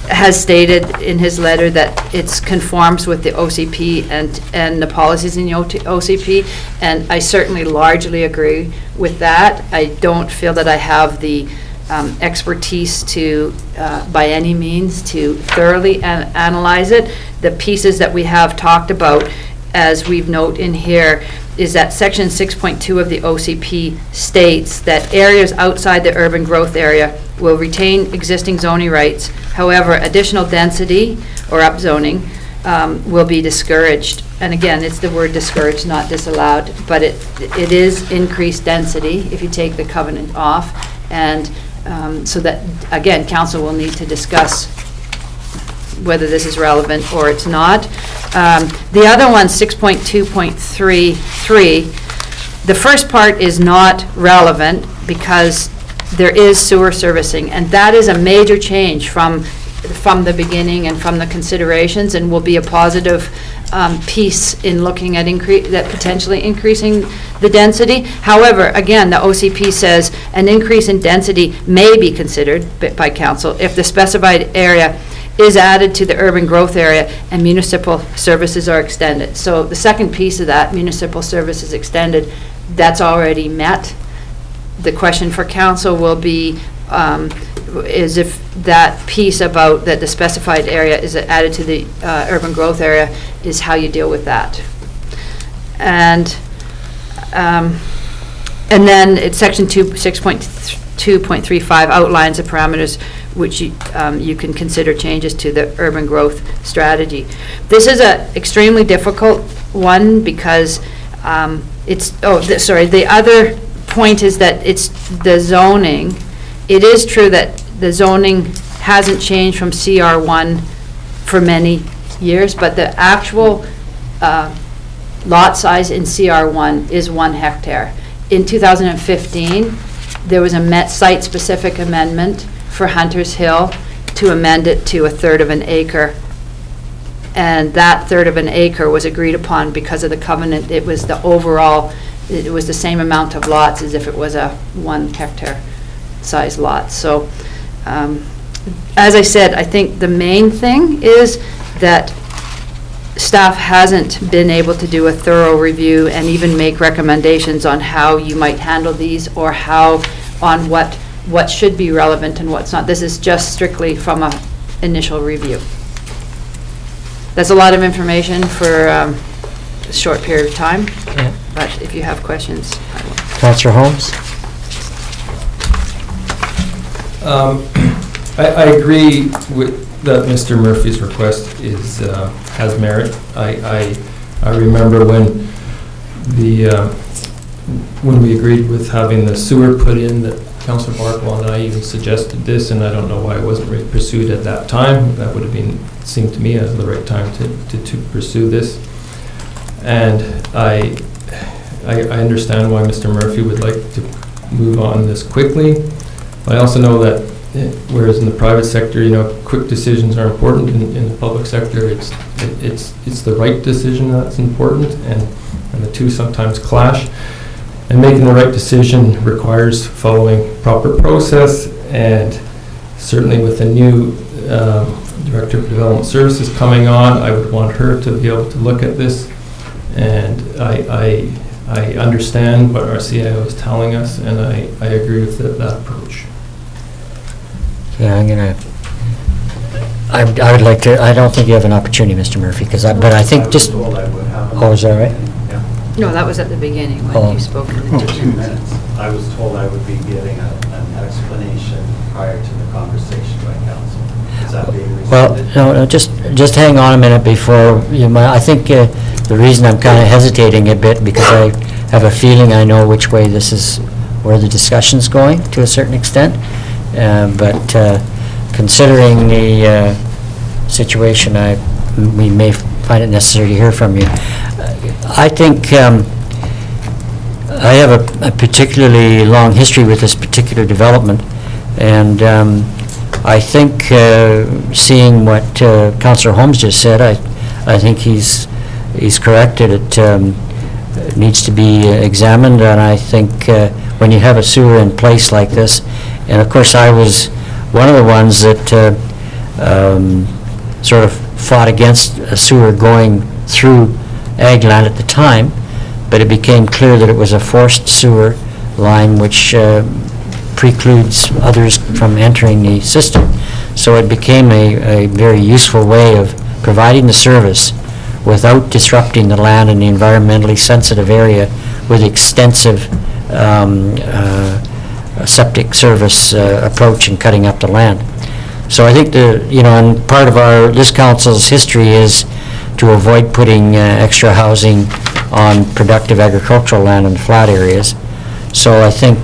has stated in his letter that it conforms with the OCP and the policies in the OCP, and I certainly largely agree with that. I don't feel that I have the expertise to, by any means, to thoroughly analyze it. The pieces that we have talked about, as we've noted in here, is that section 6.2 of the OCP states that areas outside the urban growth area will retain existing zoning rights. However, additional density or upzoning will be discouraged. And again, it's the word discouraged, not disallowed, but it is increased density if you take the covenant off. And so that, again, council will need to discuss whether this is relevant or it's not. The other one, 6.2.33, the first part is not relevant because there is sewer servicing, and that is a major change from the beginning and from the considerations, and will be a positive piece in looking at that potentially increasing the density. However, again, the OCP says an increase in density may be considered by council if the specified area is added to the urban growth area and municipal services are extended. So the second piece of that, municipal services extended, that's already met. The question for council will be is if that piece about that the specified area is added to the urban growth area is how you deal with that. And then it's section 6.2.35 outlines the parameters which you can consider changes to the urban growth strategy. This is an extremely difficult one because the other point is that it's the zoning. It is true that the zoning hasn't changed from CR1 for many years, but the actual lot size in CR1 is 1 hectare. In 2015, there was a site-specific amendment for Hunter's Hill to amend it to 1/3 of an acre. And that 1/3 of an acre was agreed upon because of the covenant. It was the overall, it was the same amount of lots as if it was a 1 hectare size lot. So, as I said, I think the main thing is that staff hasn't been able to do a thorough review and even make recommendations on how you might handle these or how, on what should be relevant and what's not. This is just strictly from an initial review. That's a lot of information for a short period of time, Yeah. but if you have questions, I will. Councillor Holmes? I agree with that Mr. Murphy's request has merit. I remember when we agreed with having the sewer put in, that Councillor Barkwell and I even suggested this, and I don't know why it wasn't really pursued at that time. That would have seemed to me as the right time to pursue this. And I understand why Mr. Murphy would like to move on this quickly. I also know that whereas in the private sector, quick decisions are important, in the public sector, it's the right decision that's important, and the two sometimes clash. And making the right decision requires following proper process, and certainly with the new Director of Development Services coming on, I would want her to be able to look at this. And I understand what our CIO is telling us, and I agree with that approach. Yeah, I would like to, I don't think you have an opportunity, Mr. Murphy, but I think just, I was told I would have. oh, is that right? No, that was at the beginning when Oh. you spoke in the 2 2 minutes. minutes. I was told I would be giving an explanation prior to the conversation by council. Is that being Well, rescinded? no, just hang on a minute before I think the reason I'm kind of hesitating a bit, because I have a feeling I know which way this is, where the discussion's going to a certain extent. But considering the situation, we may find it necessary to hear from you. I think I have a particularly long history with this particular development, and I think seeing what Councillor Holmes just said, I think he's correct that it needs to be examined, and I think when you have a sewer in place like this, and of course I was one of the ones that sort of fought against a sewer going through ag land at the time, but it became clear that it was a forced sewer line which precludes others from entering the system. So it became a very useful way of providing the service without disrupting the land in the environmentally sensitive area with extensive septic service approach and cutting up the land. So I think and part of this council's history is to avoid putting extra housing on productive agricultural land in flat areas. So I think,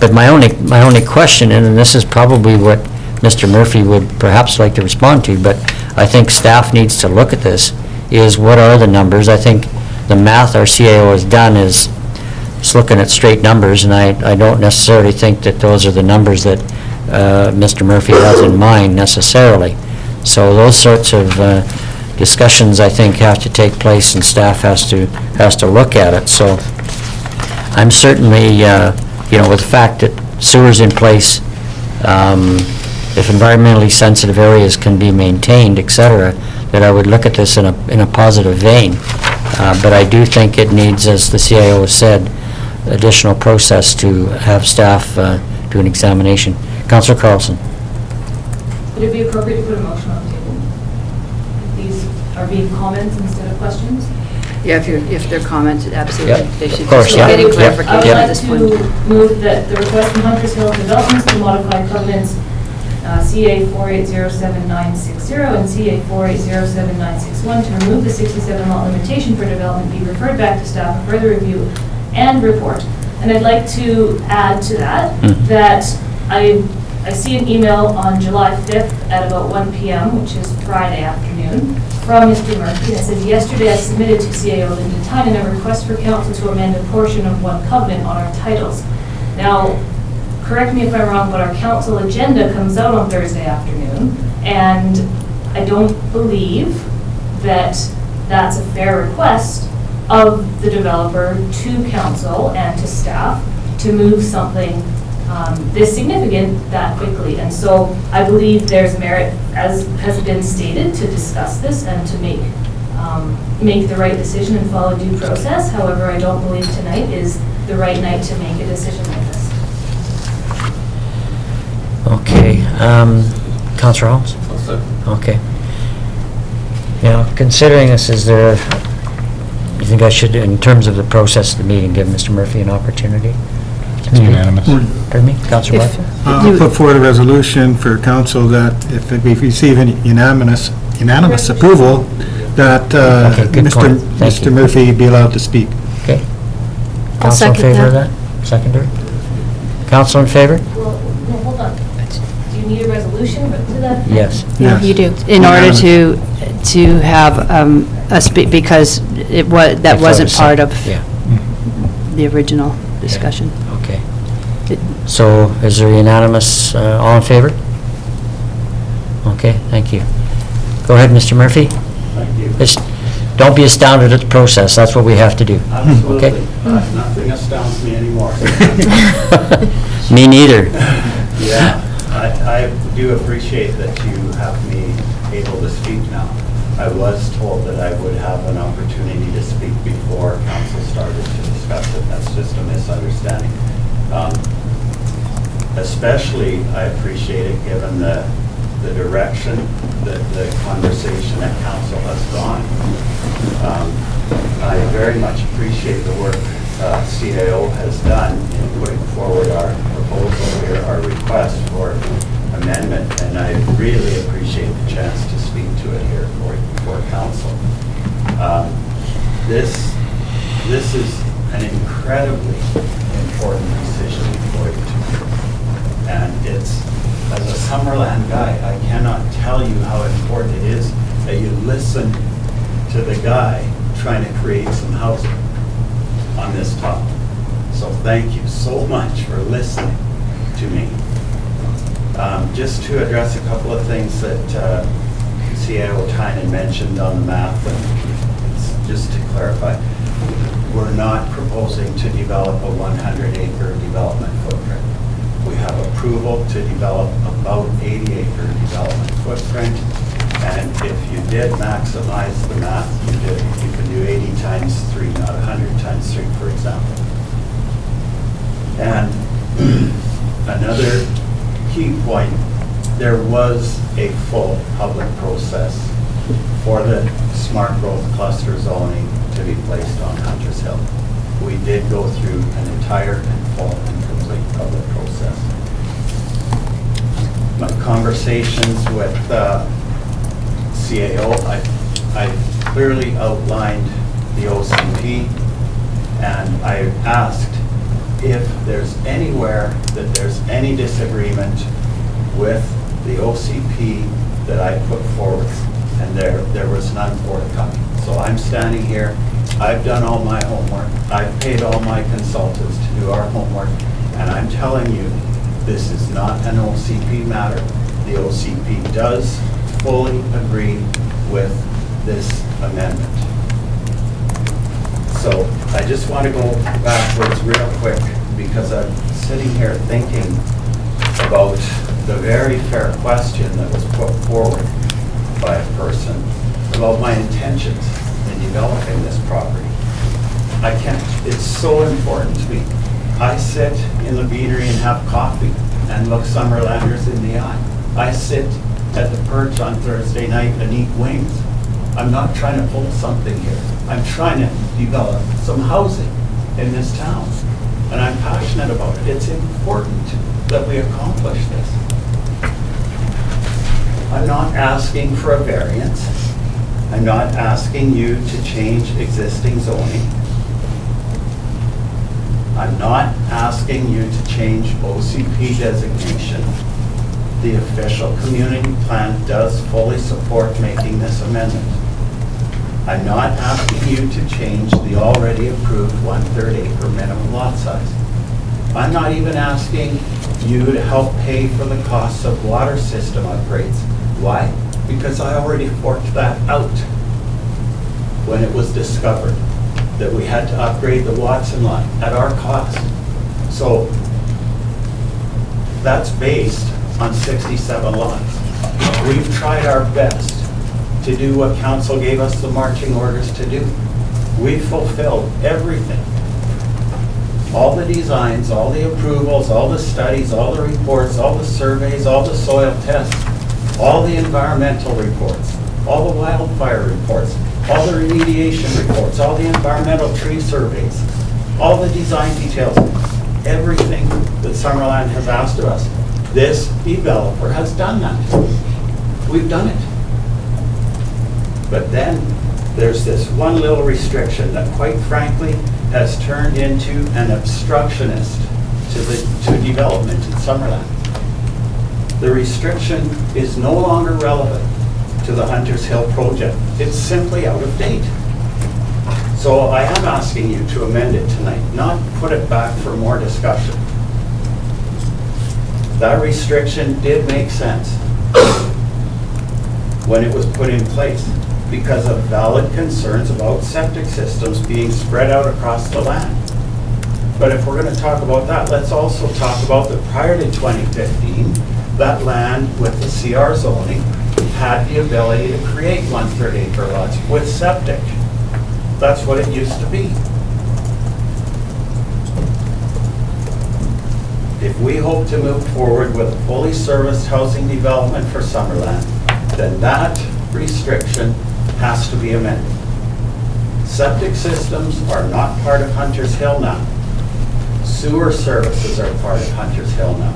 but my only question, and this is probably what Mr. Murphy would perhaps like to respond to, but I think staff needs to look at this, is what are the numbers? I think the math our CAO has done is looking at straight numbers, and I don't necessarily think that those are the numbers that Mr. Murphy has in mind necessarily. So those sorts of discussions, I think, have to take place, and staff has to look at it. So I'm certainly, with the fact that sewer's in place, if environmentally sensitive areas can be maintained, et cetera, that I would look at this in a positive vein. But I do think it needs, as the CIO has said, additional process to have staff do an examination. Councillor Carlson. Would it be appropriate to put a motion on the table? If these are being comments instead of questions? Yeah, if they're comments, absolutely. Yep, They should of course, just yeah. get Yep, clarification I would yep. at like this to point. move that the request from Hunters Hill Developments to modify covenants CA 4807960 and CA 4807961 to remove the 67 lot limitation for development be referred back to staff for further review and report. And I'd like to add to that, that I see an email on July 5th at about 1 p.m., which is Friday afternoon, from Mr. Murphy that says, yesterday I submitted to CAO Lyndon Tynan a request for council to amend a portion of one covenant on our titles. Now, correct me if I'm wrong, but our council agenda comes out on Thursday afternoon, and I don't believe that that's a fair request of the developer to council and to staff to move something this significant that quickly. And so I believe there's merit, as has been stated, to discuss this and to make the right decision and follow due process. However, I don't believe tonight is the right night to make a decision like this. Okay. Councillor Holmes? Okay. Considering this, you think I should, in terms of the process of the meeting, give Mr. Murphy an opportunity? Unanimous. Pardon me? Councillor Barton? I'll put forward a resolution for council that if we receive any unanimous approval, that Okay, good point. Thank Mr. you. Murphy be allowed to speak. Okay. I'll Council in second favor of that. that? Seconder? Council in favor? Well, no, hold on. Do you need a resolution to that? Yes. Yes. You do. In order Unanimous. to have because that wasn't part of Yeah, the original discussion. okay. So is there unanimous, all in favor? Okay, thank you. Go ahead, Mr. Murphy. Thank you. Don't be astounded at the process, that's what we have to do. Absolutely. Okay? Nothing astounds me anymore. Me neither. Yeah, I do appreciate that you have me able to speak now. I was told that I would have an opportunity to speak before council started to discuss it. That's just a misunderstanding. Especially, I appreciate it given the direction that the conversation at council has gone. I very much appreciate the work CAO has done in putting forward our proposal here, our request for amendment, and I really appreciate the chance to speak to it here for council. This is an incredibly important decision for you to make. And it's, as a Summerland guy, I cannot tell you how important it is that you listen to the guy trying to create some housing on this topic. So thank you so much for listening to me. Just to address a couple of things that CAO Tynan mentioned on the map, and it's just to clarify, we're not proposing to develop a 100-acre development footprint. We have approval to develop about 80-acre development footprint. footprint, and if you did maximize the math, you could do 80 times 3, not 100 times 3, for example. And another key point, there was a full public process for the smart growth cluster zoning to be placed on Hunters Hill. We did go through an entire and full and complete public process. My conversations with CAO, I clearly outlined the OCP, and I asked if there's anywhere that there's any disagreement with the OCP that I put forward, and there was none forthcoming. So I'm standing here, I've done all my homework, I've paid all my consultants to do our homework, and I'm telling you, this is not an OCP matter. The OCP does fully agree with this amendment. So I just want to go backwards real quick, because I'm sitting here thinking about the very fair question that was put forward by a person about my intentions in developing this property. It's so important to me. I sit in the beanery and have coffee and look Summerlanders in the eye. I sit at the Perch on Thursday night and eat wings. I'm not trying to pull something here. I'm trying to develop some housing in this town, and I'm passionate about it. It's important that we accomplish this. I'm not asking for a variance. I'm not asking you to change existing zoning. I'm not asking you to change OCP designation. The official community plan does fully support making this amendment. I'm not asking you to change the already approved 1/3 acre minimum lot size. I'm not even asking you to help pay for the costs of water system upgrades. Why? Because I already forked that out when it was discovered that we had to upgrade the Watson line at our cost. So that's based on 67 lots. We've tried our best to do what council gave us the marching orders to do. We've fulfilled everything. All the designs, all the approvals, all the studies, all the reports, all the surveys, all the soil tests, all the environmental reports, all the wildfire reports, all the remediation reports, all the environmental tree surveys, all the design details, everything that Summerland has asked of us. This developer has done that. We've done it. But then there's this one little restriction that, quite frankly, has turned into an obstructionist to development in Summerland. The restriction is no longer relevant to the Hunters Hill project. It's simply out of date. So I am asking you to amend it tonight, not put it back for more discussion. That restriction did make sense when it was put in place because of valid concerns about septic systems being spread out across the land. But if we're going to talk about that, let's also talk about that prior to 2015, that land with the CR zoning had the ability to create 1/3 acre lots with septic. That's what it used to be. If we hope to move forward with a fully serviced housing development for Summerland, then that restriction has to be amended. Septic systems are not part of Hunters Hill now. Sewer services are part of Hunters Hill now.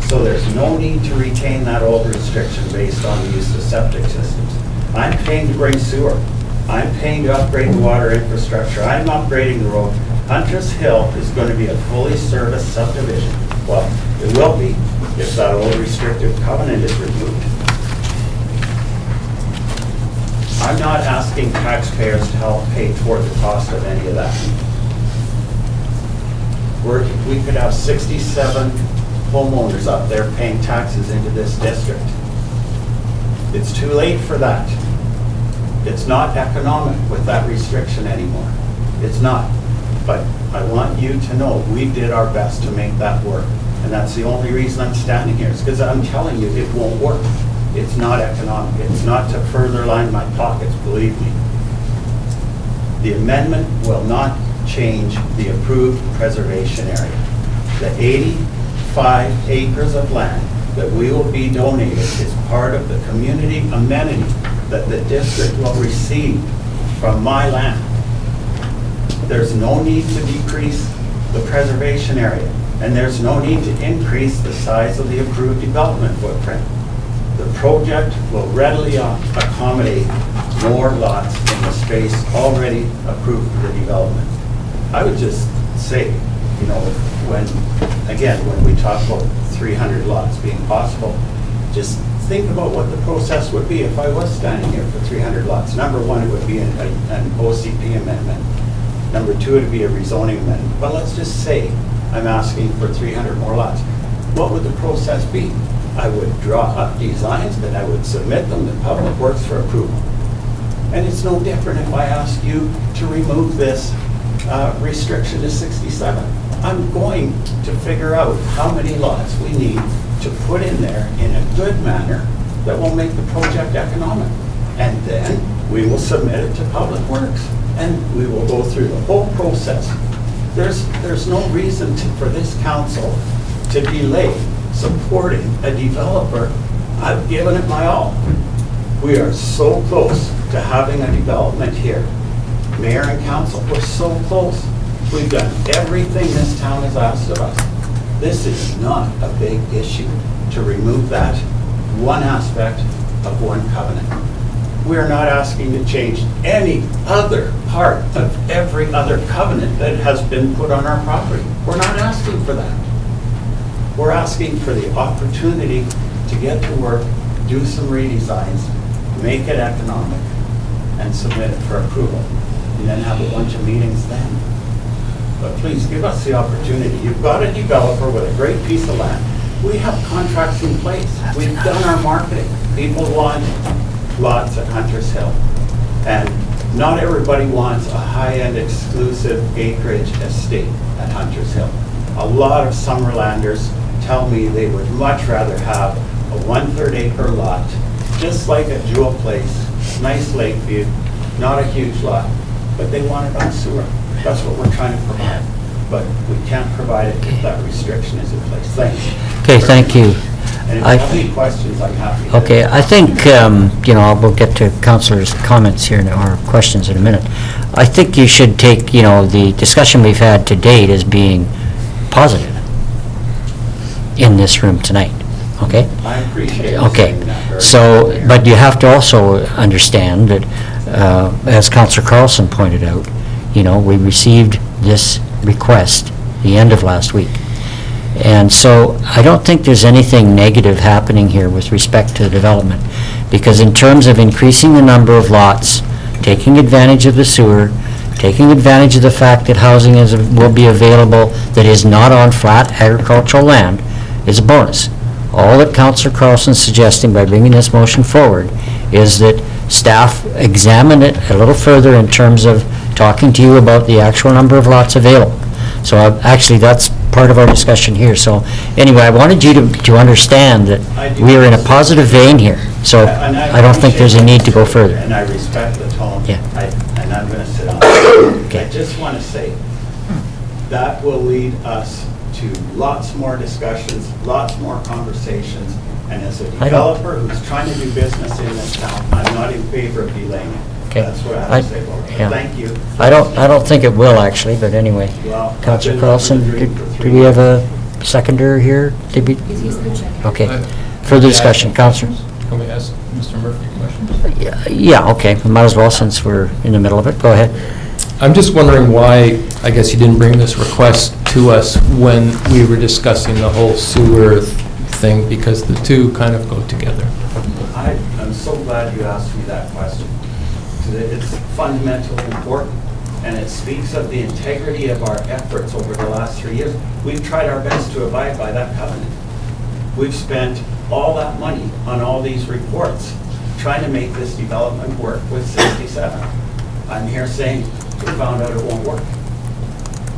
So there's no need to retain that old restriction based on the use of septic systems. I'm paying to bring sewer. I'm paying to upgrade the water infrastructure. I'm upgrading the road. Hunters Hill is going to be a fully serviced subdivision. Well, it will be if that old restrictive covenant is removed. I'm not asking taxpayers to help pay toward the cost of any of that. We could have 67 homeowners up there paying taxes into this district. It's too late for that. It's not economic with that restriction anymore. It's not. But I want you to know we did our best to make that work. And that's the only reason I'm standing here, is because I'm telling you it won't work. It's not economic. It's not to further line my pockets, believe me. The amendment will not change the approved preservation area. The 85 acres of land that we will be donated is part of the community amenity that the district will receive from my land. There's no need to decrease the preservation area, and there's no need to increase the size of the approved development footprint. The project will readily accommodate more lots in the space already approved for the development. I would just say, you know, when we talk about 300 lots being possible, just think about what the process would be if I was standing here for 300 lots. Number one, it would be an OCP amendment. Number two, it would be a rezoning amendment. But let's just say I'm asking for 300 more lots. What would the process be? I would draw up designs, then I would submit them to Public Works for approval. And it's no different if I ask you to remove this restriction to 67. I'm going to figure out how many lots we need to put in there in a good manner that will make the project economic. And then we will submit it to Public Works, and we will go through the whole process. There's no reason for this council to delay supporting a developer. I've given it my all. We are so close to having a development here. Mayor and council, we're so close. We've done everything this town has asked of us. This is not a big issue to remove that one aspect of one covenant. We're not asking to change any other part of every other covenant that has been put on our property. We're not asking for that. We're asking for the opportunity to get to work, do some redesigns, make it economic, and submit it for approval. And then have a bunch of meetings then. But please give us the opportunity. You've got a developer with a great piece of land. We have contracts in place. We've done our marketing. People want lots at Hunter's Hill. And not everybody wants a high-end exclusive acreage estate at Hunter's Hill. A lot of Summerlanders tell me they would much rather have a 1/3 acre lot, just like a Jewel Place, nice lake view, not a huge lot, but they want it on sewer. That's what we're trying to provide. But we can't provide it if that restriction is in place. Thanks. Okay, thank you. And if you have any questions, I'm happy to. Okay, I think, we'll get to councilors' comments here or questions in a minute. I think you should take, the discussion we've had to date as being positive in this room tonight, okay? I appreciate you Okay, saying that very so, clearly. but you have to also understand that, as Councillor Carlson pointed out, we received this request the end of last week. And so I don't think there's anything negative happening here with respect to the development, because in terms of increasing the number of lots, taking advantage of the sewer, taking advantage of the fact that housing will be available that is not on flat agricultural land, is a bonus. All that Councillor Carlson's suggesting by bringing this motion forward is that staff examine it a little further in terms of talking to you about the actual number of lots available. So actually, that's part of our discussion here. So anyway, I wanted you to understand that we are in a positive vein here. So And I don't think there's a need to go further. And I respect the tone. Yeah. And I'm going to sit down. Okay. I just want to say, that will lead us to lots more discussions, lots more conversations. And as a I don't- developer who's trying to do business in this town, I'm not in favor of delaying it. Okay. That's what I have to say about it. yeah. Thank you. I don't think it will, actually, but anyway. Well, Councillor I've been Carlson, living the dream do for 3 we have years. a seconder here? Did we? Okay. Further discussion, Councillor? Can we ask Mr. Murphy a question? Yeah, okay, we might as well since we're in the middle of it. Go ahead. I'm just wondering why, I guess you didn't bring this request to us when we were discussing the whole sewer thing, because the two kind of go together. I'm so glad you asked me that question. It's fundamentally important, and it speaks of the integrity of our efforts over the last 3 years. We've tried our best to abide by that covenant. We've spent all that money on all these reports, trying to make this development work with 67. I'm here saying, we found out it won't work.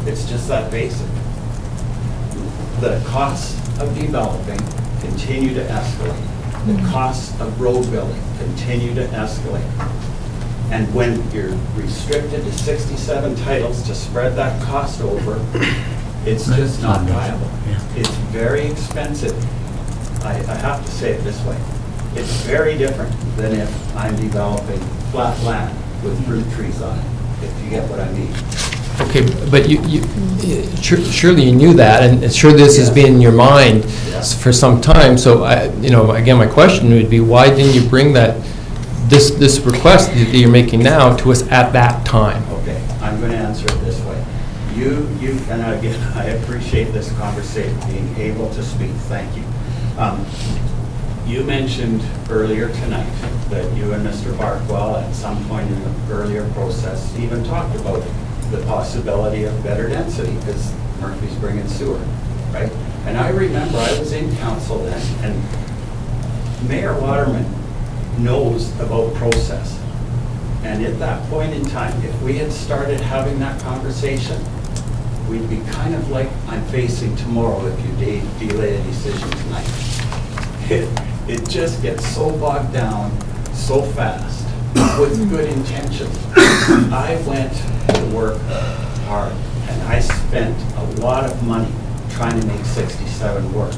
It's just that basic. The costs of developing continue to escalate. the costs of road building continue to escalate. And when you're restricted to 67 titles to spread that cost over, it's just not viable. It's very expensive. I have to say it this way. It's very different than if I'm developing flat land with fruit trees on it, if you get what I mean. Okay, but surely you knew that, and sure this has been in your mind for some time, so again, my question would be, why didn't you bring this request that you're making now to us at that time? Okay, I'm going to answer it this way. And again, I appreciate this conversation, being able to speak, thank you. You mentioned earlier tonight that you and Mr. Barkwell at some point in the earlier process even talked about the possibility of better density because Murphy's bringing sewer, right? And I remember I was in council then, and Mayor Waterman knows about process. And at that point in time, if we had started having that conversation, we'd be kind of like I'm facing tomorrow if you delay a decision tonight. It just gets so bogged down so fast with good intentions. I went to work hard and I spent a lot of money trying to make 67 work.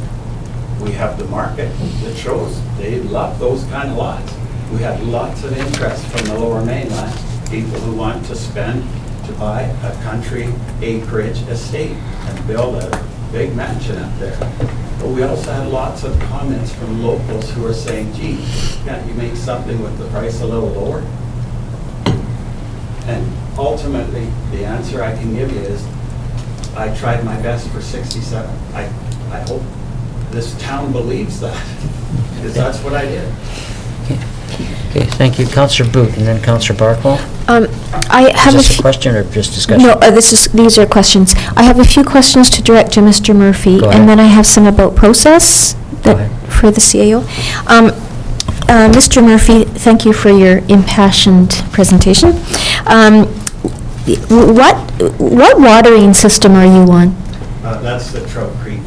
We have the market that shows they love those kind of lots. We had lots of interest from the Lower Mainland, people who want to spend to buy a country acreage estate and build a big mansion up there. But we also had lots of comments from locals who are saying, gee, can't you make something with the price a little lower? And ultimately, the answer I can give you is, I tried my best for 67. I hope this town believes that, because that's what I did. Okay, thank you. Councillor Boot, and then Councillor Barkwell. I have Is this a question or just discussion? No, these are questions. I have a few questions to direct to Mr. Murphy, Go ahead. and then I have some about process Go ahead. for the CAO. Mr. Murphy, thank you for your impassioned presentation. What watering system are you on? That's the Trout Creek.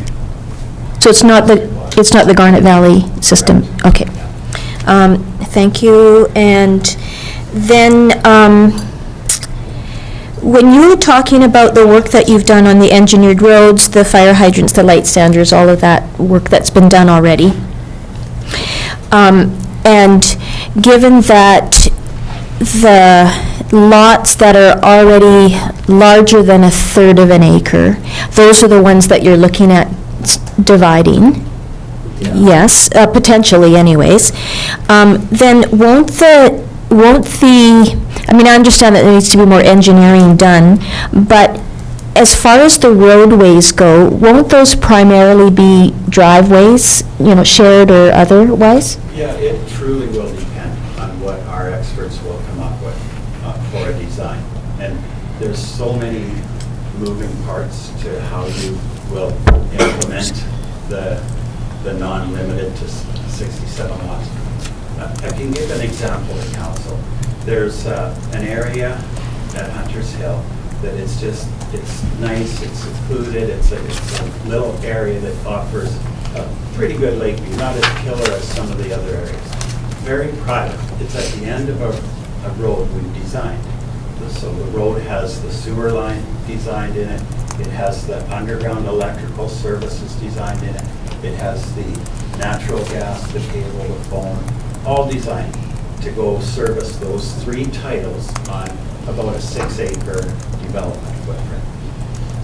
So it's not the Garnet Valley system? Okay. Thank you. And then, when you were talking about the work that you've done on the engineered roads, the fire hydrants, the light standards, all of that work that's been done already, and given that the lots that are already larger than a third of an acre, those are the ones that you're looking at dividing? Yes, potentially anyways. Then won't the, I mean, I understand that there needs to be more engineering done, but as far as the roadways go, won't those primarily be driveways, shared or otherwise? Yeah, it truly will depend on what our experts will come up with for a design. And there's so many moving parts to how you will implement the non-limited to 67 lots. I can give an example to council. There's an area at Hunter's Hill that it's nice, it's secluded, it's a little area that offers a pretty good lake view, not as killer as some of the other areas. Very private. It's at the end of a road we've designed. So the road has the sewer line designed in it. It has the underground electrical services designed in it. It has the natural gas, the cable, the phone, all designed to go service those 3 titles on about a 6-acre development footprint.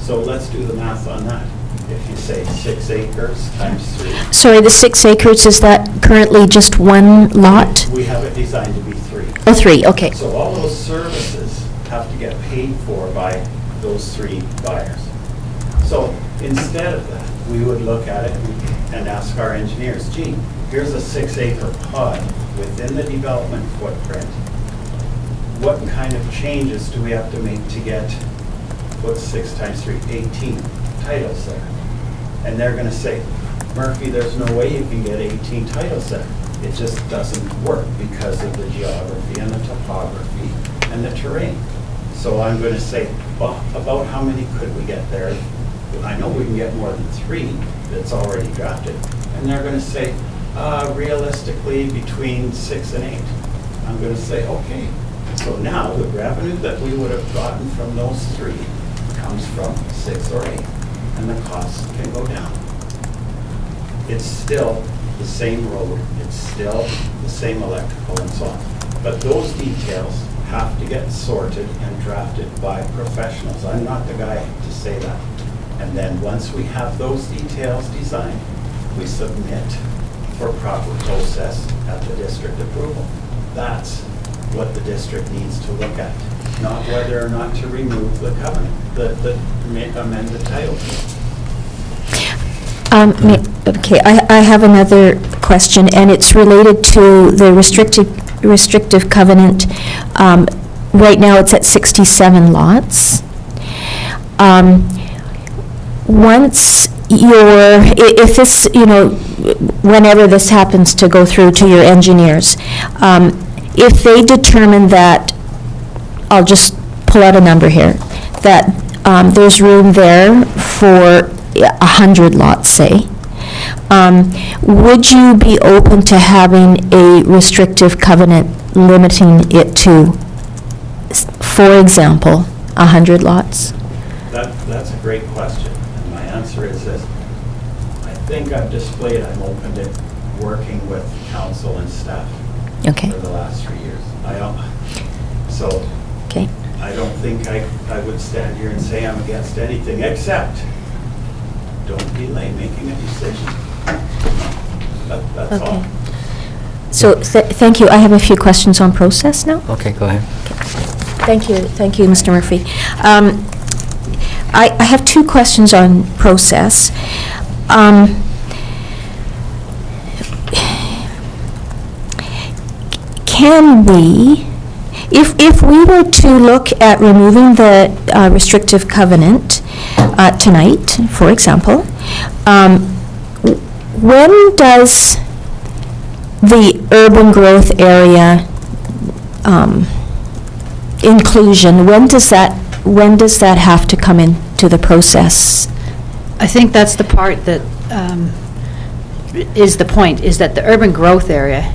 So let's do the math on that. If you say 6 acres times 3. Sorry, the 6 acres, is that currently just one lot? We have it designed to be 3. Oh, 3, okay. So all those services have to get paid for by those 3 buyers. So instead of that, we would look at it and ask our engineers, gee, here's a 6-acre pod within the development footprint. What kind of changes do we have to make to get, what's 6 times 3, 18 titles there? And they're going to say, Murphy, there's no way you can get 18 titles there. It just doesn't work because of the geography and the topography and the terrain. So I'm going to say, well, about how many could we get there? I know we can get more than 3 that's already drafted. And they're going to say, Realistically, between 6 and 8. I'm going to say, okay, so now the revenue that we would have gotten from those 3 comes from 6 or 8, and the costs can go down. It's still the same road, it's still the same electrical and so on. But those details have to get sorted and drafted by professionals. I'm not the guy to say that. And then once we have those details designed, we submit for proper process at the district approval. That's what the district needs to look at, not whether or not to remove the covenant, amend the title. Okay, I have another question, and it's related to the restrictive covenant. Right now, it's at 67 lots. Once if this, whenever this happens to go through to your engineers, if they determine that, I'll just pull out a number here, that there's room there for 100 lots, say, would you be open to having a restrictive covenant limiting it to, for example, 100 lots? That's a great question, and my answer is this. I think I've displayed I'm open to working with council and staff for the last 3 years. Okay. I don't think I would stand here and say I'm against anything, except don't delay making a decision. That's all. So, thank you. I have a few questions on process now. Okay, go ahead. Thank you, Mr. Murphy. I have 2 questions on process. Can we, if we were to look at removing the restrictive covenant tonight, for example, when does the urban growth area inclusion, when does that have to come into the process? I think that's the part that is the point, is that the urban growth area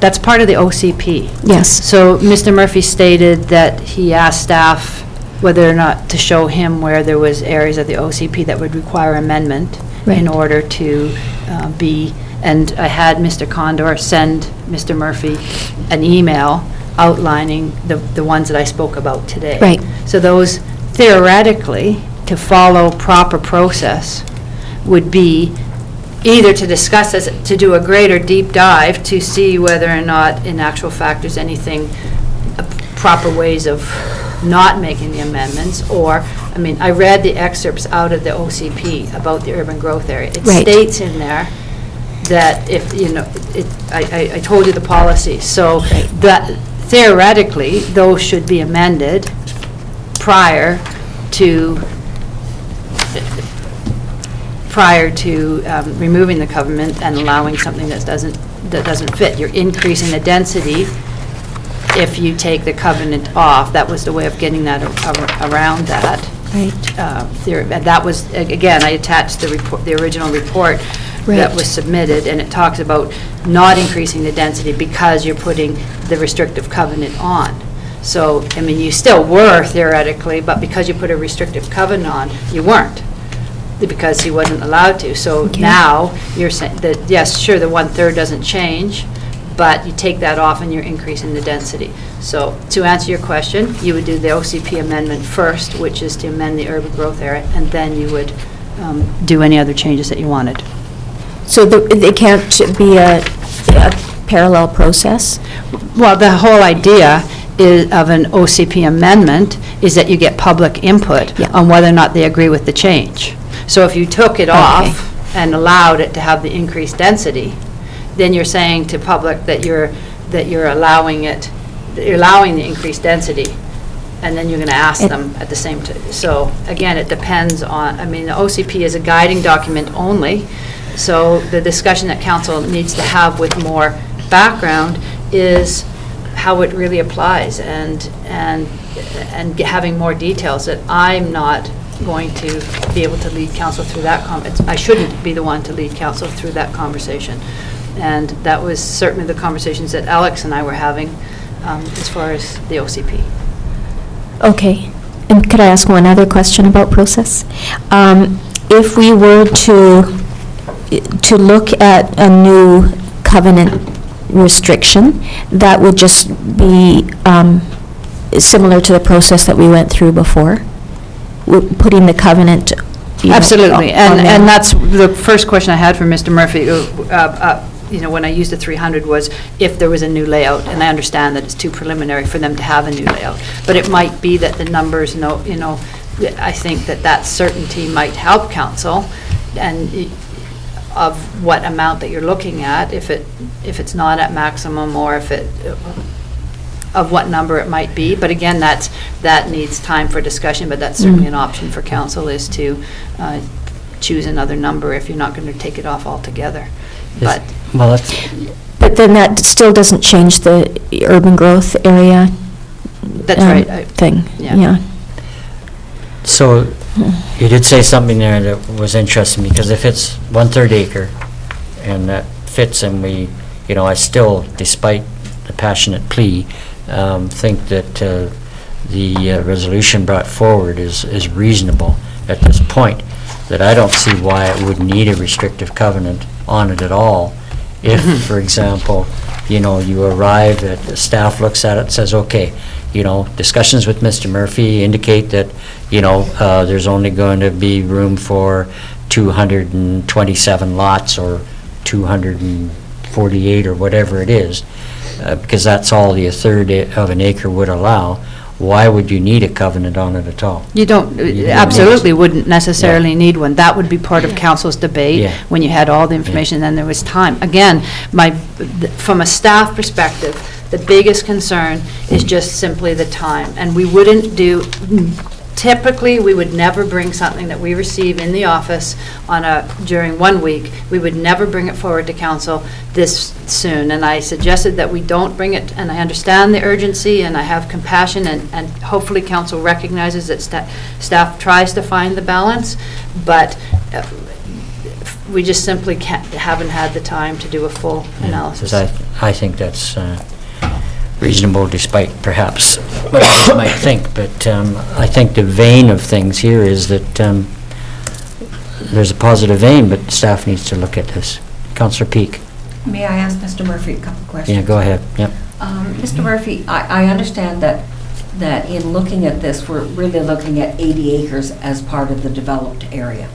that's part of the OCP. Yes. So Mr. Murphy stated that he asked staff whether or not to show him where there was areas of the OCP that would require amendment in order to be, and I had Mr. Condor send Mr. Murphy an email outlining the ones that I spoke about today. Right. So those, theoretically, to follow proper process would be either to discuss as, to do a greater deep dive to see whether or not in actual fact there's anything, proper ways of not making the amendments, or, I mean, I read the excerpts out of the OCP about the urban growth area. It states in there that if, I told you the policy, so that theoretically, those should be amended prior to removing the covenant and allowing something that doesn't fit. You're increasing the density if you take the covenant off. That was the way of getting that around that. Right. That was, again, I attached the report, the original report that was submitted, and it talks about not increasing the density because you're putting the restrictive covenant on. So, I mean, you still were theoretically, but because you put a restrictive covenant on, you weren't, because he wasn't allowed to. So now, you're saying that, yes, sure, the 1/3 doesn't change, but you take that off and you're increasing the density. So, to answer your question, you would do the OCP amendment first, which is to amend the urban growth area, and then you would do any other changes that you wanted. So they can't be a parallel process? Well, the whole idea of an OCP amendment is that you get public input on whether or not they agree with the change. So if you took it off and allowed it to have the increased density, then you're saying to public that you're allowing it, that you're allowing the increased density, and then you're going to ask them at the same time. So again, it depends on, I mean, the OCP is a guiding document only, so the discussion that council needs to have with more background is how it really applies, and having more details that I'm not going to be able to lead council through that, I shouldn't be the one to lead council through that conversation. And that was certainly the conversations that Alex and I were having as far as the OCP. Okay. And could I ask one other question about process? If we were to look at a new covenant restriction, that would just be similar to the process that we went through before? Putting the covenant, you know, Absolutely, on there. and that's the first question I had for Mr. Murphy, you know, when I used the 300 was if there was a new layout, and I understand that it's too preliminary for them to have a new layout, but it might be that the numbers, you know, I think that certainty might help council, and of what amount that you're looking at, if it's not at maximum, or if it, of what number it might be. But again, that needs time for discussion, but that's certainly an option for council, is to choose another number if you're not going to take it off altogether. But Well, that's, But then that still doesn't change the urban growth area that's right. thing, yeah. yeah. so you did say something there that was interesting, because if it's 1/3 acre and that fits, and we, you know, I still, despite the passionate plea, think that the resolution brought forward is reasonable at this point, that I don't see why it would need a restrictive covenant on it at all. If, for example, you know, you arrive at, the staff looks at it and says, okay, you know, discussions with Mr. Murphy indicate that, you know, there's only going to be room for 227 lots or 248 or whatever it is, because that's all the 1/3 of an acre would allow. Why would you need a covenant on it at all? You don't, You don't absolutely need- wouldn't necessarily need one. That would be part of council's debate, Yeah. when you had all the information, then there was time. Again, from a staff perspective, the biggest concern is just simply the time. And we wouldn't do, typically, we would never bring something that we receive in the office during 1 week, we would never bring it forward to council this soon. And I suggested that we don't bring it, and I understand the urgency, and I have compassion, and hopefully council recognizes that staff tries to find the balance, but we just simply haven't had the time to do a full analysis. Because I think that's reasonable, despite perhaps what others might think, but I think the vein of things here is that there's a positive vein, but staff needs to look at this. Councillor Peak. May I ask Mr. Murphy a couple questions? Yeah, go ahead, yep. Mr. Murphy, I understand that in looking at this, we're really looking at 80 acres as part of the developed area.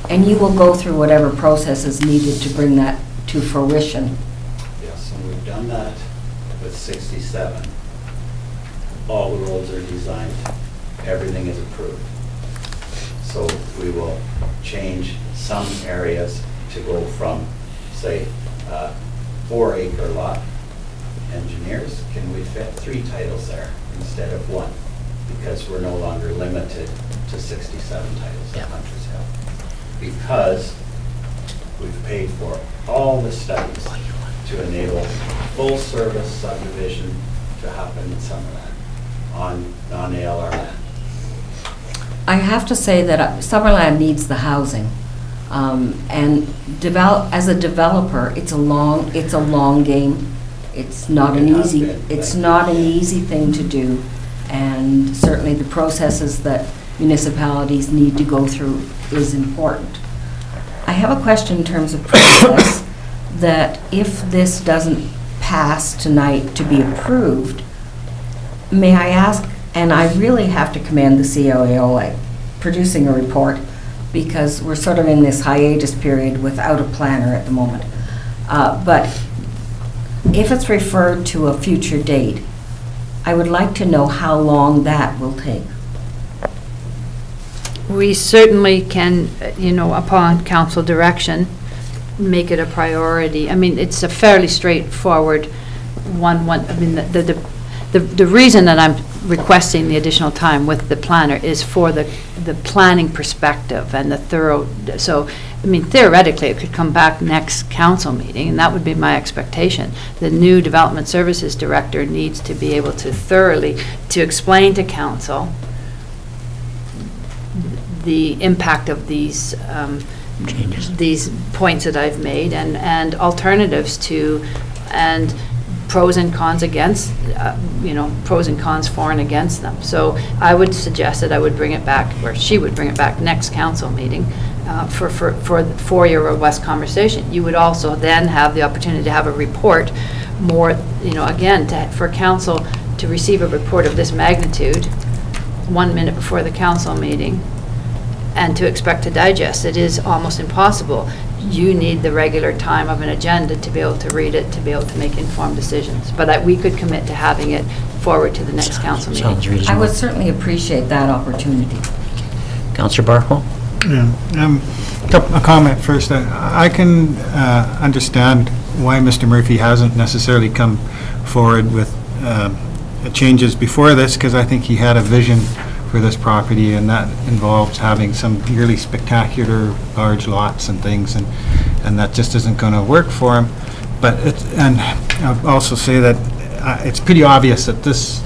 And you will go through whatever process is needed to bring that to fruition. Yes, and we've done that with 67. All the roads are designed, everything is approved. So we will change some areas to go from, say, 4-acre lot. Engineers, can we fit 3 titles there instead of 1? Because we're no longer limited to 67 titles at Hunter's Hill. Because we've paid for all the studies to enable full-service subdivision to happen in Summerland on ALR land. I have to say that Summerland needs the housing. And as a developer, it's a long game. It's not an easy thing to do. And certainly the processes that municipalities need to go through is important. I have a question in terms of process, that if this doesn't pass tonight to be approved, may I ask, and I really have to commend the COAO producing a report, because we're sort of in this hiatus period without a planner at the moment. But if it's referred to a future date, I would like to know how long that will take. We certainly can, you know, upon council direction, make it a priority. I mean, it's a fairly straightforward one, I mean, the reason that I'm requesting the additional time with the planner is for the planning perspective and the thorough, so, I mean, theoretically, it could come back next council meeting, and that would be my expectation. The new Development Services Director needs to be able to thoroughly, to explain to council the impact of these these points that I've made, and alternatives to, and pros and cons against, pros and cons for and against them. So I would suggest that I would bring it back, or she would bring it back next council meeting for your robust conversation. You would also then have the opportunity to have a report more, again, for council to receive a report of this magnitude 1 minute before the council meeting, and to expect to digest it is almost impossible. You need the regular time of an agenda to be able to read it, to be able to make informed decisions. But we could commit to having it forward to the next council meeting. Sounds reasonable. I would certainly appreciate that opportunity. Councillor Barco? Yeah, a comment first. I can understand why Mr. Murphy hasn't necessarily come forward with changes before this, because I think he had a vision for this property, and that involves having some really spectacular large lots and things, and that just isn't going to work for him. But and I'll also say that it's pretty obvious that this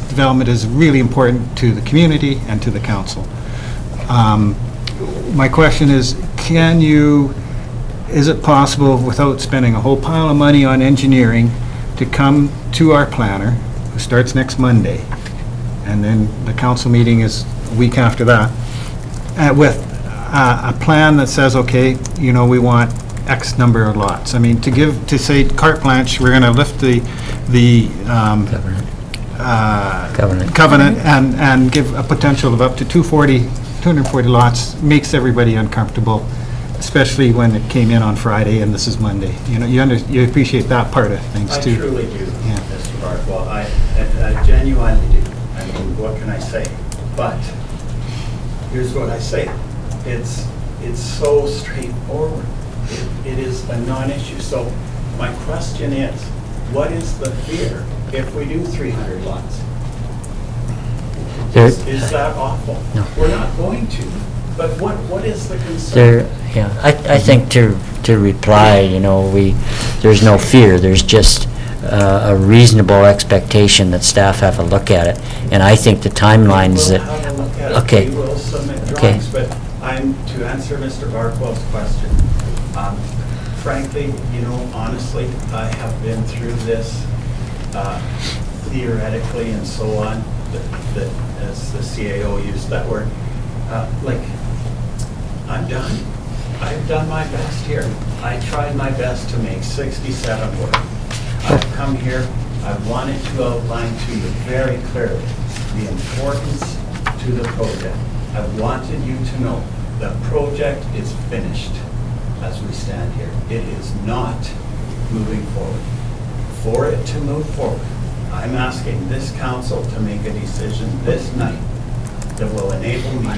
development is really important to the community and to the council. My question is, is it possible, without spending a whole pile of money on engineering, to come to our planner, who starts next Monday, and then the council meeting is a week after that, with a plan that says, okay, we want X number of lots. I mean, to say carte blanche, we're going to lift the covenant and give a potential of up to 240 lots makes everybody uncomfortable, especially when it came in on Friday and this is Monday. You appreciate that part of things too. I truly do, Mr. Barkwell. I genuinely do. I mean, what can I say? But here's what I say. It's so straightforward. It is a non-issue. So my question is, what is the fear if we do 300 lots? Is that awful? No. We're not going to. But what is the concern? I think to reply, there's no fear. There's just a reasonable expectation that staff have a look at it. And I think the timelines that... We will have a look at it. Okay. We will submit Okay. drawings, but to answer Mr. Barkwell's question, frankly, honestly, I have been through this theoretically and so on, that as the CAO used that word, I'm done. I've done my best here. I tried my best to make 67 work. I've come here, I wanted to outline to you very clearly the importance to the project. I wanted you to know the project is finished as we stand here. It is not moving forward. For it to move forward, I'm asking this council to make a decision this night that will enable me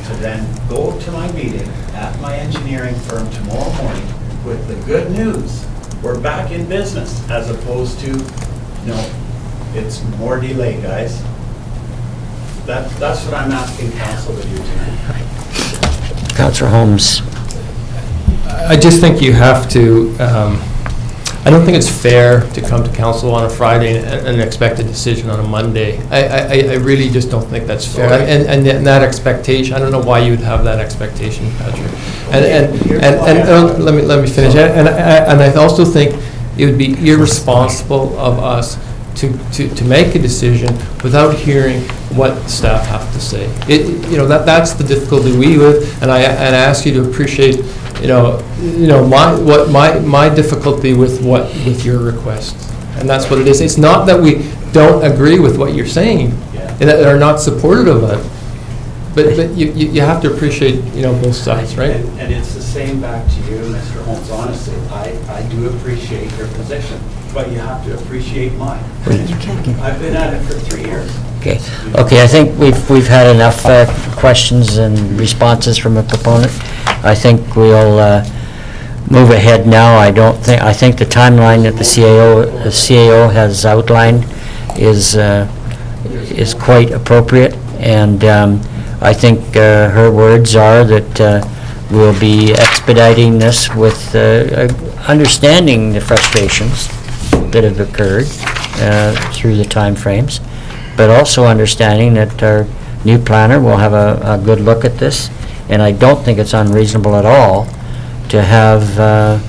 to then go to my meeting at my engineering firm tomorrow morning with the good news. We're back in business, as opposed to, it's more delay, guys. That's what I'm asking council to do tonight. Councillor Holmes. I just think you have to, I don't think it's fair to come to council on a Friday and expect a decision on a Monday. I really just don't think that's fair. And that expectation, I don't know why you would have that expectation, Patrick. And let me finish. And I also think it would be irresponsible of us to make a decision without hearing what staff have to say. That's the difficulty we have, and I ask you to appreciate my difficulty with your request, and that's what it is. It's not that we don't agree with what you're saying, and that are not supportive of it, but you have to appreciate both sides, right? And it's the same back to you, Mr. Holmes. Honestly, I do appreciate your position, but you have to appreciate mine. I've been at it for 3 years. Okay, I think we've had enough questions and responses from a proponent. I think we'll move ahead now. I think the timeline that the CAO has outlined is quite appropriate, and I think her words are that we'll be expediting this with understanding the frustrations that have occurred through the time frames, but also understanding that our new planner will have a good look at this, and I don't think it's unreasonable at all to have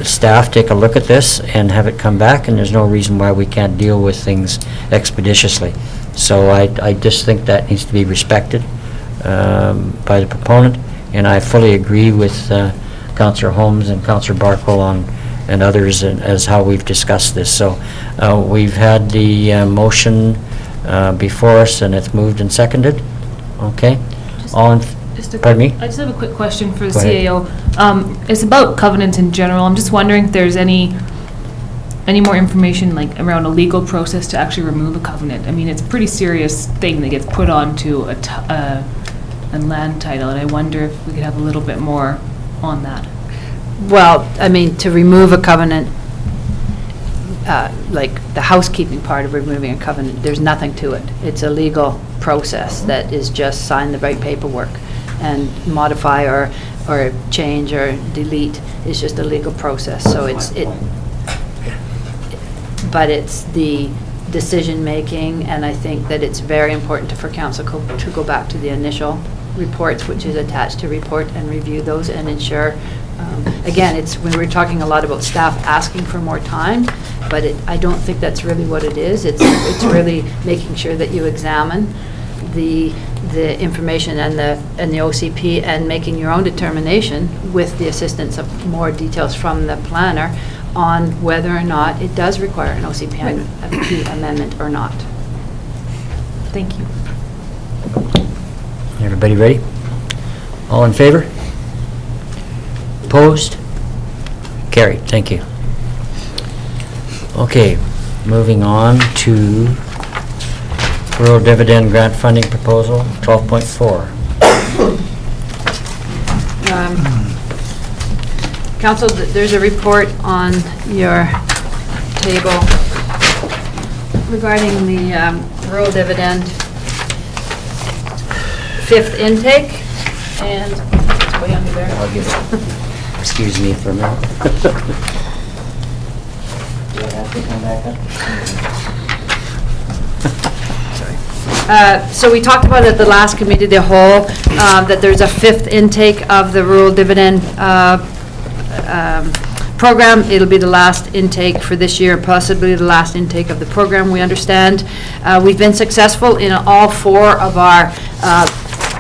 staff take a look at this and have it come back, and there's no reason why we can't deal with things expeditiously. So I just think that needs to be respected by the proponent, and I fully agree with Councillor Holmes and Councillor Barkle and others as how we've discussed this. So we've had the motion before us, and it's moved and seconded. Okay? Pardon me? I just have a quick question for the Go ahead. CAO. It's about covenants in general. I'm just wondering if there's any more information like around a legal process to actually remove a covenant. I mean, it's a pretty serious thing that gets put onto a land title, and I wonder if we could have a little bit more on that. Well, I mean, to remove a covenant, like the housekeeping part of removing a covenant, there's nothing to it. It's a legal process that is just sign the right paperwork, and modify or change or delete is just a legal process. So but it's the decision-making, and I think that it's very important for council to go back to the initial reports, which is attached to report, and review those and ensure, again, we were talking a lot about staff asking for more time, but I don't think that's really what it is. It's really making sure that you examine the information and the OCP, and making your own determination with the assistance of more details from the planner on whether or not it does require an OCP amendment or not. Thank you. Everybody ready? All in favor? Opposed? Carried. Thank you. Okay, moving on to rural dividend grant funding proposal, 12.4. Council, there's a report on your table regarding the rural dividend fifth intake, and it's way under there. I'll give it. Excuse me for a minute. Do I have to come back up? So we talked about at the last committee of the whole, that there's a fifth intake of the rural dividend program. It'll be the last intake for this year, possibly the last intake of the program, we understand. We've been successful in all four of our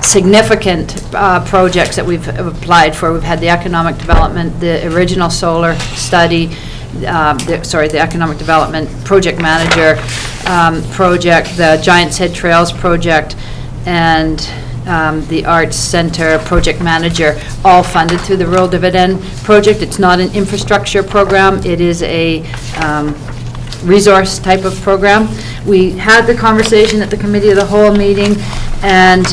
significant projects that we've applied for. We've had the economic development, the original solar study, the economic development project manager project, the Giant's Head Trails project, and the Arts Center project manager, all funded through the Rural Dividend Project. It's not an infrastructure program. It is a resource type of program. We had the conversation at the Committee of the Whole meeting, and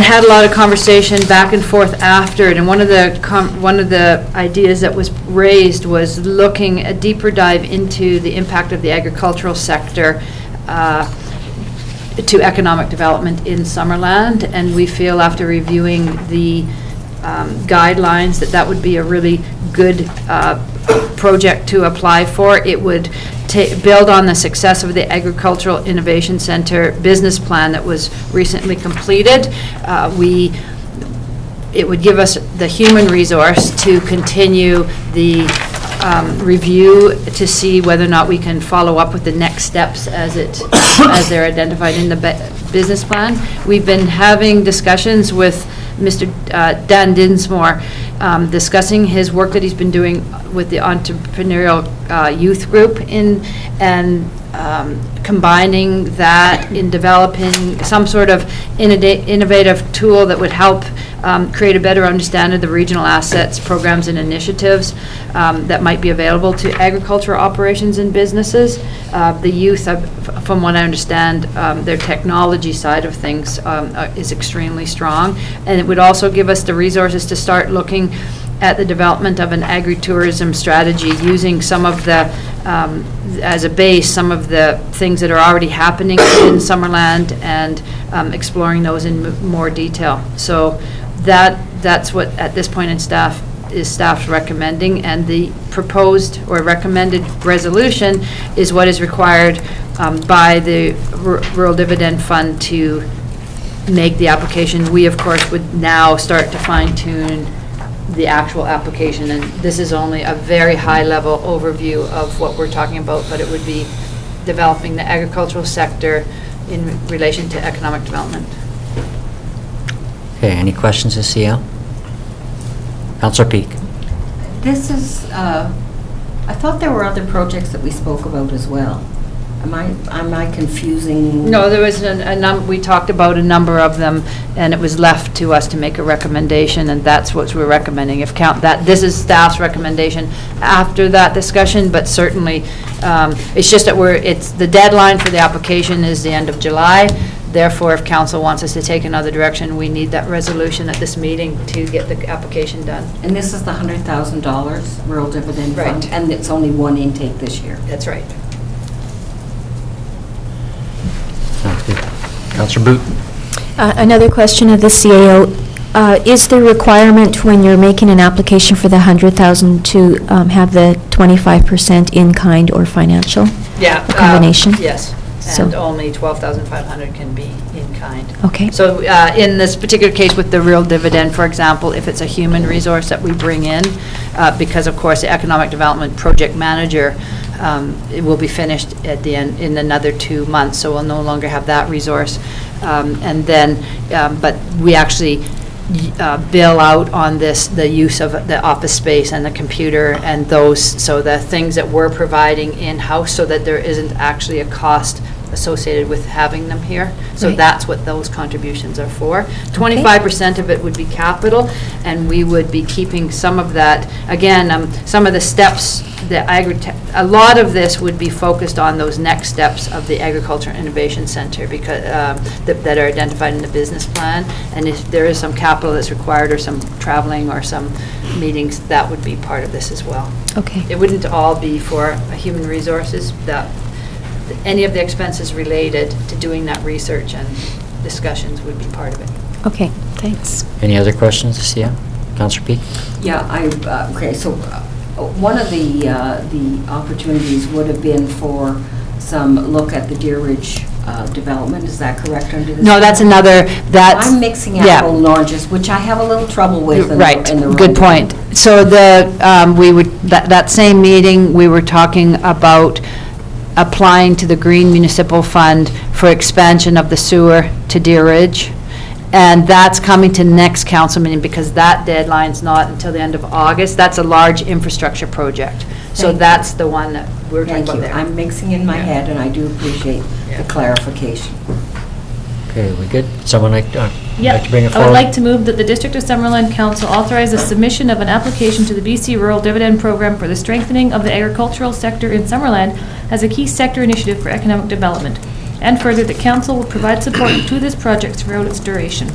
had a lot of conversation back and forth after it. And one of the ideas that was raised was looking a deeper dive into the impact of the agricultural sector to economic development in Summerland. And we feel, after reviewing the guidelines, that would be a really good project to apply for. It would build on the success of the Agricultural Innovation Center business plan that was recently completed. It would give us the human resource to continue the review to see whether or not we can follow up with the next steps as they're identified in the business plan. We've been having discussions with Mr. Dan Dinsmore, discussing his work that he's been doing with the entrepreneurial youth group and combining that in developing some sort of innovative tool that would help create a better understanding of the regional assets, programs, and initiatives that might be available to agricultural operations and businesses. The youth, from what I understand, their technology side of things is extremely strong, and it would also give us the resources to start looking at the development of an agritourism strategy, using some of the, as a base, some of the things that are already happening in Summerland, and exploring those in more detail. So that's what, at this point in staff's recommending, and the proposed or recommended resolution is what is required by the Rural Dividend Fund to make the application. We, of course, would now start to fine tune the actual application, and this is only a very high-level overview of what we're talking about, but it would be developing the agricultural sector in relation to economic development. Okay, any questions to CL? Counselor Peak? This is, I thought there were other projects that we spoke about as well. Am I confusing? No, there was we talked about a number of them, and it was left to us to make a recommendation, and that's what we're recommending. This is staff's recommendation after that discussion, but certainly, it's just that the deadline for the application is the end of July. Therefore, if council wants us to take another direction, we need that resolution at this meeting to get the application done. And this is the $100,000 rural dividend fund? Right. And it's only one intake this year? That's right. Sounds good. Counselor Boot? Another question of the CAO. Is the requirement when you're making an application for the 100,000 to have the 25% in-kind or financial? Yeah. A combination? Yes. So- And only 12,500 can be in kind. Okay. So in this particular case with the real dividend, for example, if it's a human resource that we bring in, because of course the economic development project manager, it will be finished at the end in another 2 months, so we'll no longer have that resource. And then, but we actually bill out on this, the use of the office space and the computer and those, so the things that we're providing in-house, so that there isn't actually a cost associated with having them here. So Right. that's what those contributions are for. 25% of it would be capital, and we would be keeping some of that. Again, some of the steps, a lot of this would be focused on those next steps of the Agriculture Innovation Center, because that are identified in the business plan. And if there is some capital that's required, or some traveling, or some meetings, that would be part of this as well. Okay. It wouldn't all be for human resources. Any of the expenses related to doing that research and discussions would be part of it. Okay, thanks. Any other questions to CL? Counselor Peak? Yeah, okay, so one of the opportunities would have been for some look at the Deer Ridge development. Is that correct under this? No, that's another, I'm mixing yeah. apple and oranges, which I have a little trouble with. Right, in the good point. So that same meeting, we were talking about applying to the Green Municipal Fund for expansion of the sewer to Deer Ridge. And that's coming to next council meeting, because that deadline's not until the end of August. That's a large infrastructure project. So Thank that's the one that we're talking Thank about you. there. I'm mixing in my head, and I do appreciate the clarification. Okay, we good? Someone like to bring it I would forward? like to move that the District of Summerland Council authorize the submission of an application to the BC Rural Dividend Program for the strengthening of the agricultural sector in Summerland as a key sector initiative for economic development. And further, that council will provide support to this project throughout its duration.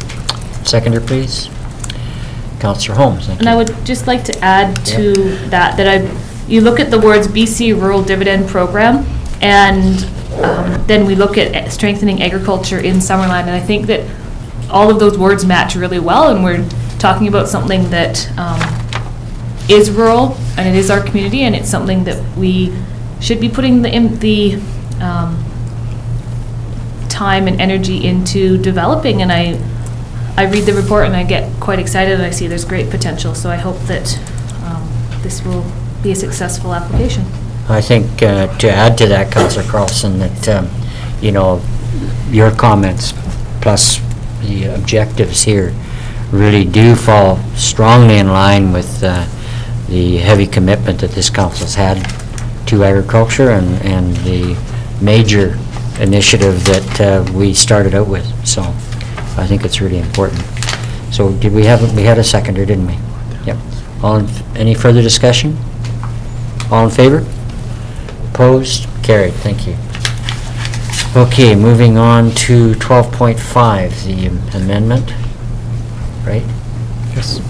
Seconder, please. Counselor Holmes, thank you. And I would just like to add to that you look at the words BC Rural Dividend Program, and then we look at strengthening agriculture in Summerland, and I think that all of those words match really well, and we're talking about something that is rural, and it is our community, and it's something that we should be putting the time and energy into developing. And I read the report and I get quite excited, and I see there's great potential, so I hope that this will be a successful application. I think to add to that, Councillor Carlson, that, your comments plus the objectives here really do fall strongly in line with the heavy commitment that this council's had to agriculture and the major initiative that we started out with. So I think it's really important. So we had a seconder, didn't we? Yep. Any further discussion? All in favor? Opposed? Carried. Thank you. Okay, moving on to 12.5, the amendment, right? Yes.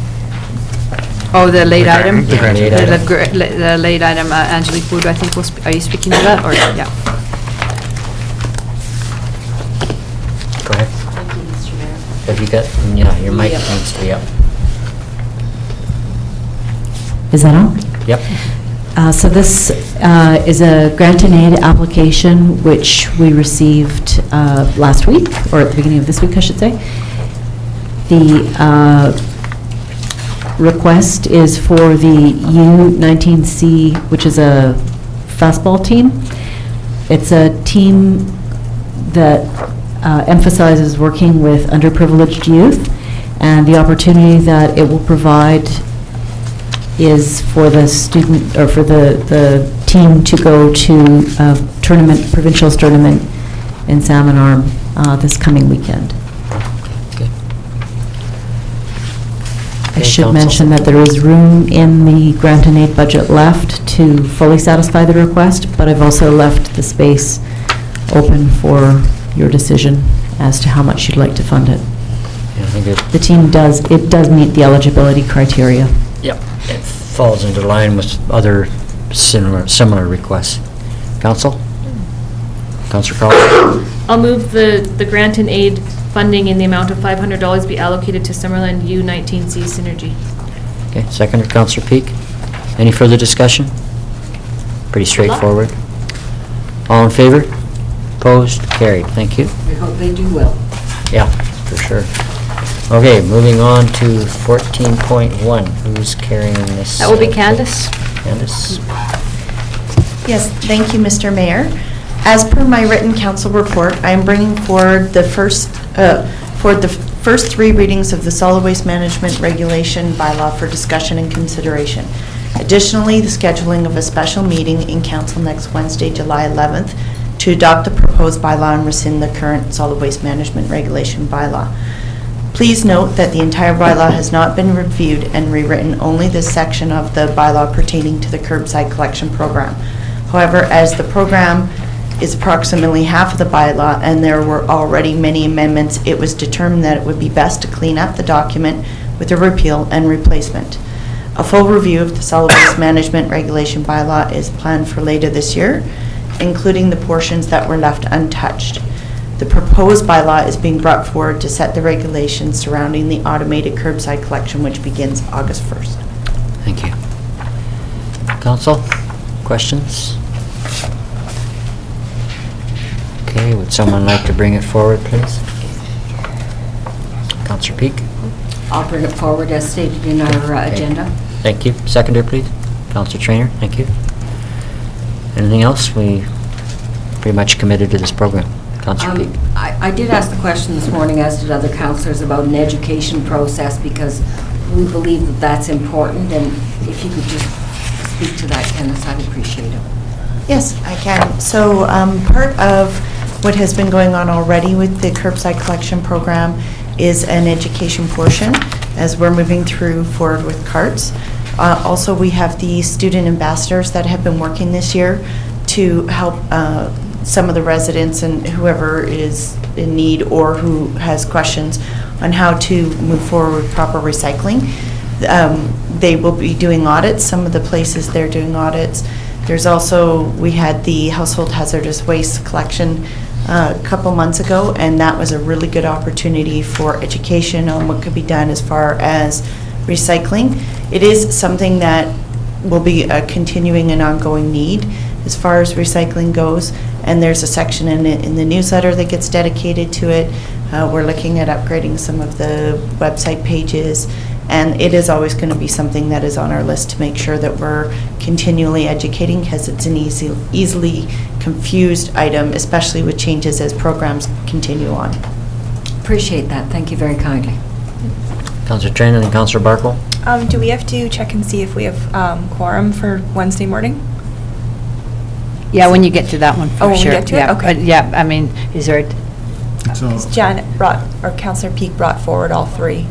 Oh, the late item? The grant. Late item. The late item, Angelique Wood, I think, are you speaking to that, or, yeah? Go ahead. Thank you, Mr. Mayor. Have you got, your mic needs to be up. Is that on? Yep. So this is a grant and aid application which we received last week, or at the beginning of this week, I should say. The request is for the U19C, which is a fastball team. It's a team that emphasizes working with underprivileged youth, and the opportunity that it will provide is for the student, or for the team to go to a tournament, provincials tournament in Salmon Arm this coming weekend. I should mention that there is room in the grant and aid budget left to fully satisfy the request, but I've also left the space open for your decision as to how much you'd like to fund it. The team does meet the eligibility criteria. Yep, it falls into line with other similar requests. Council? Councillor Collins? I'll move the grant and aid funding in the amount of $500 be allocated to Summerland U19C Synergy. Okay, second, Councillor Peak. Any further discussion? Pretty straightforward. All in favor? Opposed? Carried. Thank you. We hope they do well. Yeah, for sure. Okay, moving on to 14.1. Who's carrying this? That will be Candace. Candace? Yes, thank you, Mr. Mayor. As per my written council report, I am bringing forward the first three readings of the Solid Waste Management Regulation bylaw for discussion and consideration. Additionally, the scheduling of a special meeting in council next Wednesday, July 11th, to adopt the proposed bylaw and rescind the current Solid Waste Management Regulation bylaw. Please note that the entire bylaw has not been reviewed and rewritten, only this section of the bylaw pertaining to the curbside collection program. However, as the program is approximately half of the bylaw and there were already many amendments, it was determined that it would be best to clean up the document with a repeal and replacement. A full review of the Solid Waste Management Regulation bylaw is planned for later this year, including the portions that were left untouched. The proposed bylaw is being brought forward to set the regulations surrounding the automated curbside collection, which begins August 1st. Thank you. Council, questions? Okay, would someone like to bring it forward, please? Councillor Peak? I'll bring it forward as stated in our agenda. Thank you. Seconder, please. Councillor Traynor, thank you. Anything else? We pretty much committed to this program. Councillor Peak? I did ask the question this morning, as did other councillors, about an education process, because we believe that that's important, and if you could just speak to that, Candace, I'd appreciate it. Yes, I can. So part of what has been going on already with the curbside collection program is an education portion as we're moving forward with carts. Also, we have the student ambassadors that have been working this year to help some of the residents and whoever is in need or who has questions on how to move forward with proper recycling. They will be doing audits. Some of the places they're doing audits. There's also, we had the household hazardous waste collection a couple months ago, and that was a really good opportunity for education on what could be done as far as recycling. It is something that will be a continuing and ongoing need as far as recycling goes, and there's a section in the newsletter that gets dedicated to it. We're looking at upgrading some of the website pages, and it is always going to be something that is on our list to make sure that we're continually educating, because it's an easily confused item, especially with changes as programs continue on. Appreciate that. Thank you very kindly. Councillor Traynor and Councillor Barkle? Do we have to check and see if we have quorum for Wednesday morning? Yeah, when you get to that one, for sure. Oh, when we get to it? Yeah, Okay. but yeah, I mean, is there, Janet or Councillor Peak brought forward all three.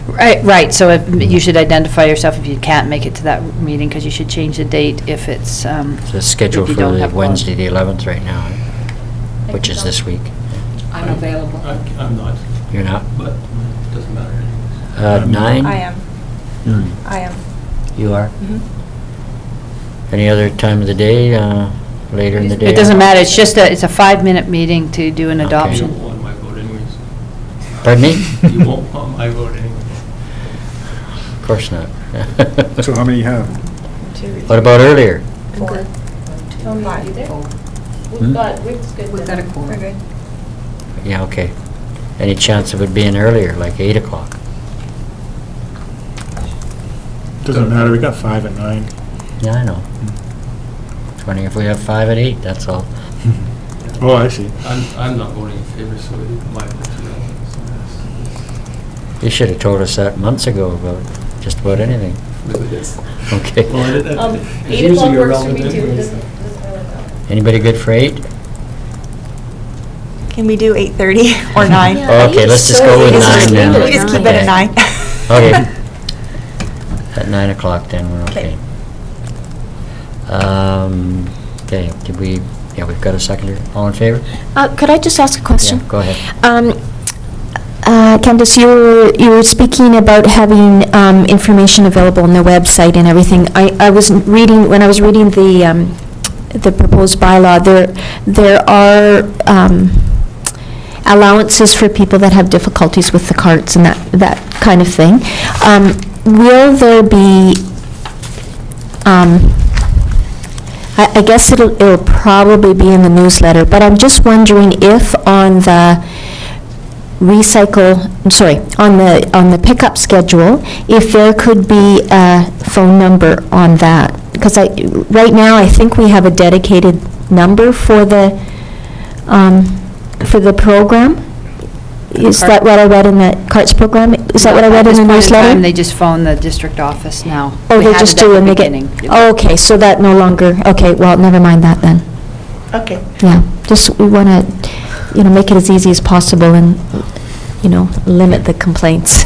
right, so you should identify yourself if you can't make it to that meeting, because you should change the date if it's, So it's scheduled if you for don't the have quorum. Wednesday, the 11th right now, which is this week. I'm available. I'm not, You're not? but it doesn't matter. 9? I am. Hmm. I am. You are? Mhm. Any other time of the day, later in the day? it doesn't matter, it's just it's a 5-minute meeting to do an Okay. You adoption. don't want my vote anyways. Pardon me? You won't want my vote anyways. Of course not. So how many you have? What about earlier? I'm good. Tony, are you there? Hmm? We've got a quorum. We're good. Yeah, okay. Any chance of it being earlier, like 8 o'clock? Doesn't matter, we got 5 at 9. Yeah, I know. It's wondering if we have 5 at 8, that's all. Oh, I see. I'm not voting in favor, so my vote's no. You should have told us that months ago about just about anything. Okay. 8 o'clock works for me too. It doesn't really matter. Anybody good for 8? Can we do 8:30 or 9? Okay, let's just go with 9 then. We just keep it at 9. Okay. At 9 o'clock then, we're okay. Okay, we've got a seconder. All in favor? Could I just ask a question? Yeah, go ahead. Candace, you were speaking about having information available on the website and everything. I was reading, when I was reading the proposed bylaw, there are allowances for people that have difficulties with the carts and that kind of thing. Will there be, I guess it'll probably be in the newsletter, but I'm just wondering if on the on the pickup schedule, if there could be a phone number on that. Because right now, I think we have a dedicated number for the program. Is that what I read in the CARTS program? Is that what I read in the newsletter? They just phone the district office now. Oh, We they had just it at do the and they get, beginning. oh, okay, so that no longer, okay, well, never mind that then. Okay. Yeah, just, we want to, make it as easy as possible and, limit the complaints.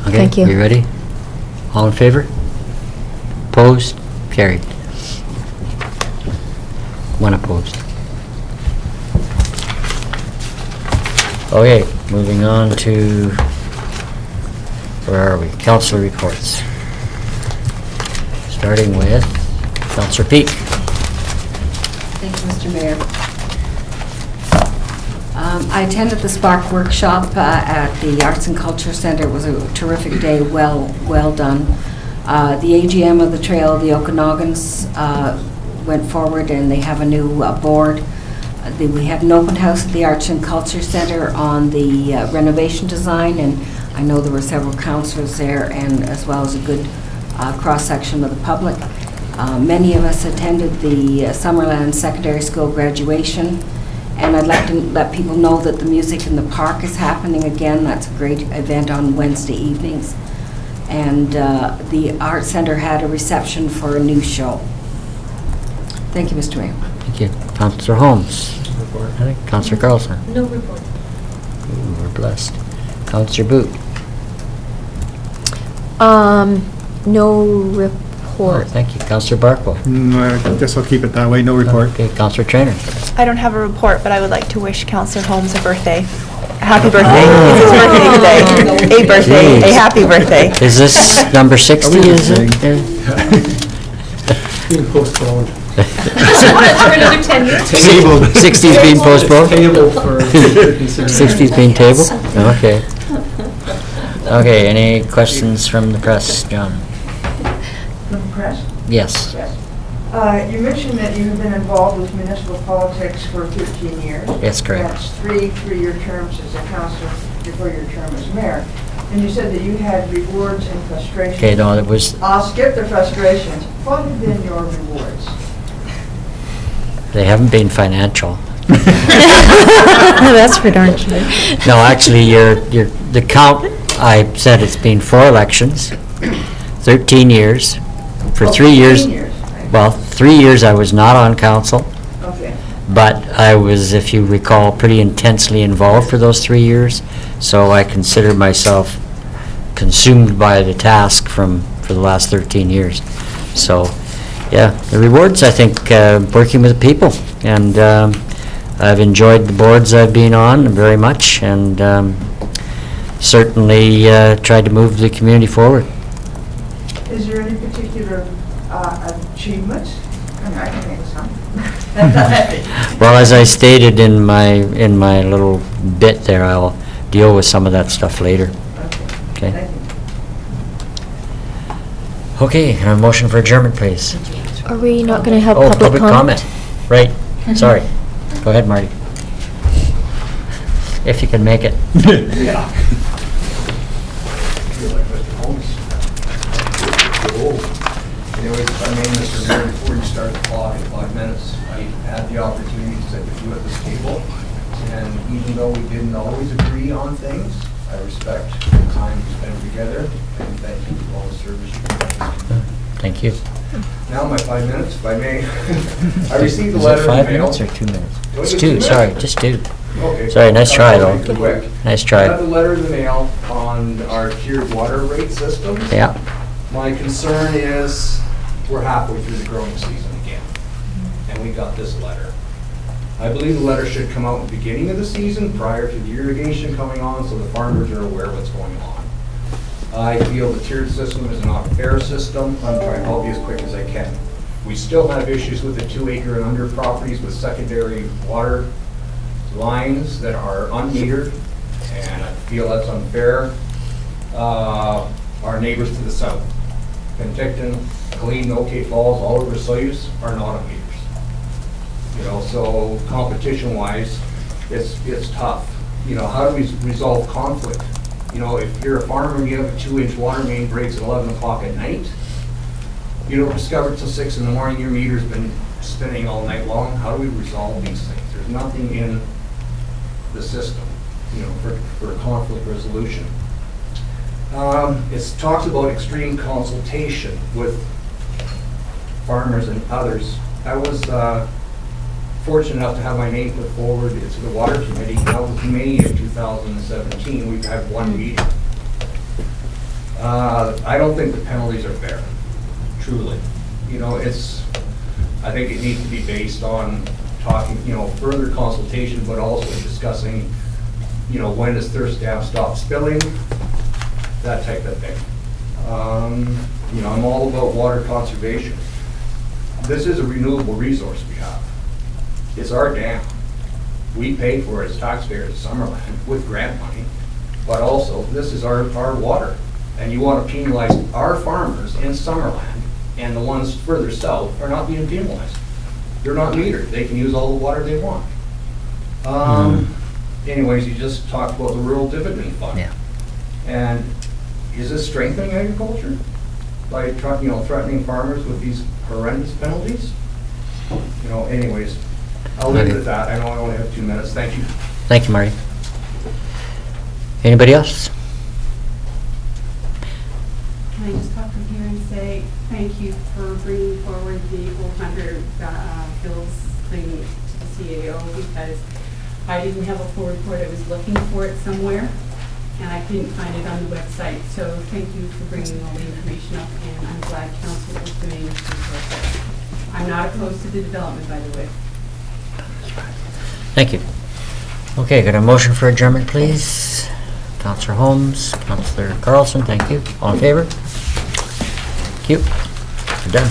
Thank you. Okay, we ready? All in favor? Opposed? Carried. One opposed. Okay, moving on to, where are we? Council reports. Starting with Councilor Peak. Thank you, Mr. Mayor. I attended the Spark workshop at the Arts and Culture Center. It was a terrific day, well done. The AGM of the Trail of the Okanogans went forward, and they have a new board. We had an open house at the Arts and Culture Center on the renovation design, and I know there were several councillors there, and as well as a good cross-section of the public. Many of us attended the Summerland Secondary School graduation, and I'd like to let people know that the Music in the Park is happening again. That's a great event on Wednesday evenings. And the Art Center had a reception for a new show. Thank you, Mr. Mayor. Thank you. Councilor Holmes. Councilor Carlson. No report. Ooh, we're blessed. Councilor Boot. No report. Thank you. Councilor Barco. I guess I'll keep it that way, no report. Okay, Councilor Trainer. I don't have a report, but I would like to wish Councillor Holmes a birthday. Happy birthday. It's his birthday today. A birthday, Jeez. a happy birthday. Is this number 60, is it? Being postponed. For another 10 years? 60's being postponed? Table for 60's being tabled? Okay. Okay, any questions from the press, John? From the press? Yes. Yes. You mentioned that you have been involved with municipal politics for 13 years. That's correct. That's three-year terms as a councillor before your term as mayor. And you said that you had rewards and frustrations. Okay, no, it was, I'll skip the frustrations. What have been your rewards? they haven't been financial. That's for darn sure. No, actually, the count, I said it's been 4 elections, 13 years. For 3 years. 13 years. Well, 3 years I was not on council, Okay. but I was, if you recall, pretty intensely involved for those 3 years. So I consider myself consumed by the task for the last 13 years. So, yeah, the rewards, I think, working with the people. And I've enjoyed the boards I've been on very much, and certainly tried to move the community forward. Is there any particular achievements? I mean, I can think of some. Well, as I stated in my little bit there, I'll deal with some of that stuff later. Okay. Thank you. Okay, a motion for adjournment, please. Are we not going to have Oh, public comment? Right, sorry. Go ahead, Marty. If you can make it. Yeah. Feel like Mr. Holmes. Anyways, if I may, Mr. Mayor, before you start the clock in 5 minutes, I had the opportunity to sit with you at this table, and even though we didn't always agree on things, I respect the time we spent together, and thank you for all the service you provided. Thank you. Now, my 5 minutes, if I may. I received a Is letter it in the 5 mail. minutes or 2 minutes? Oh, It's it's 2, 2 sorry, minutes? just 2. Okay. Sorry, nice try, I'll though. make it quick. Nice I try. got the letter in the mail on our tiered water rate systems. Yeah. My concern is, we're halfway through the growing season again, and we got this letter. I believe the letter should come out at the beginning of the season, prior to the irrigation coming on, so the farmers are aware what's going on. I feel the tiered system is not a fair system. I'm trying to help you as quick as I can. We still have issues with the 2-acre and under properties with secondary water lines that are unmetered, and I feel that's unfair. Our neighbors to the south, Penticton, Colleen, OK Falls, all over Soyuz are not on meters. You know, so competition-wise, it's tough. You know, how do we resolve conflict? You know, if you're a farmer and you have a 2-inch water main breaks at 11 o'clock at night, you don't discover it till 6 in the morning, your meter's been spinning all night long. How do we resolve these things? There's nothing in the system, you know, for conflict resolution. It talks about extreme consultation with farmers and others. I was fortunate enough to have my name put forward to the Water Committee. That was May of 2017. We've had one meeting. I don't think the penalties are fair, truly. You know, I think it needs to be based on talking, you know, further consultation, but also discussing, you know, when does thirst dam stop spilling, that type of thing. You know, I'm all about water conservation. This is a renewable resource we have. It's our dam. We pay for it as taxpayers at Summerland with grant money, but also this is our water. And you want to penalize our farmers in Summerland, and the ones further south are not being penalized. They're not metered. They can use all the water they want. Anyways, you just talked about the rural dividend fund. Yeah. And is this strengthening agriculture by, you know, threatening farmers with these horrendous penalties? You know, anyways, I'll leave it at that. I know I only have 2 minutes. Thank you. Thank you, Marty. Anybody else? Can I just talk from here and say thank you for bringing forward the 400 bills thing to the CAO, because I didn't have a full report. I was looking for it somewhere, and I couldn't find it on the website. So thank you for bringing all the information up, and I'm glad council is doing this resource. I'm not opposed to the development, by the way. Thank you. Okay, got a motion for adjournment, please. Councillor Holmes, Councillor Carlson, thank you. All in favor? Thank you. We're done.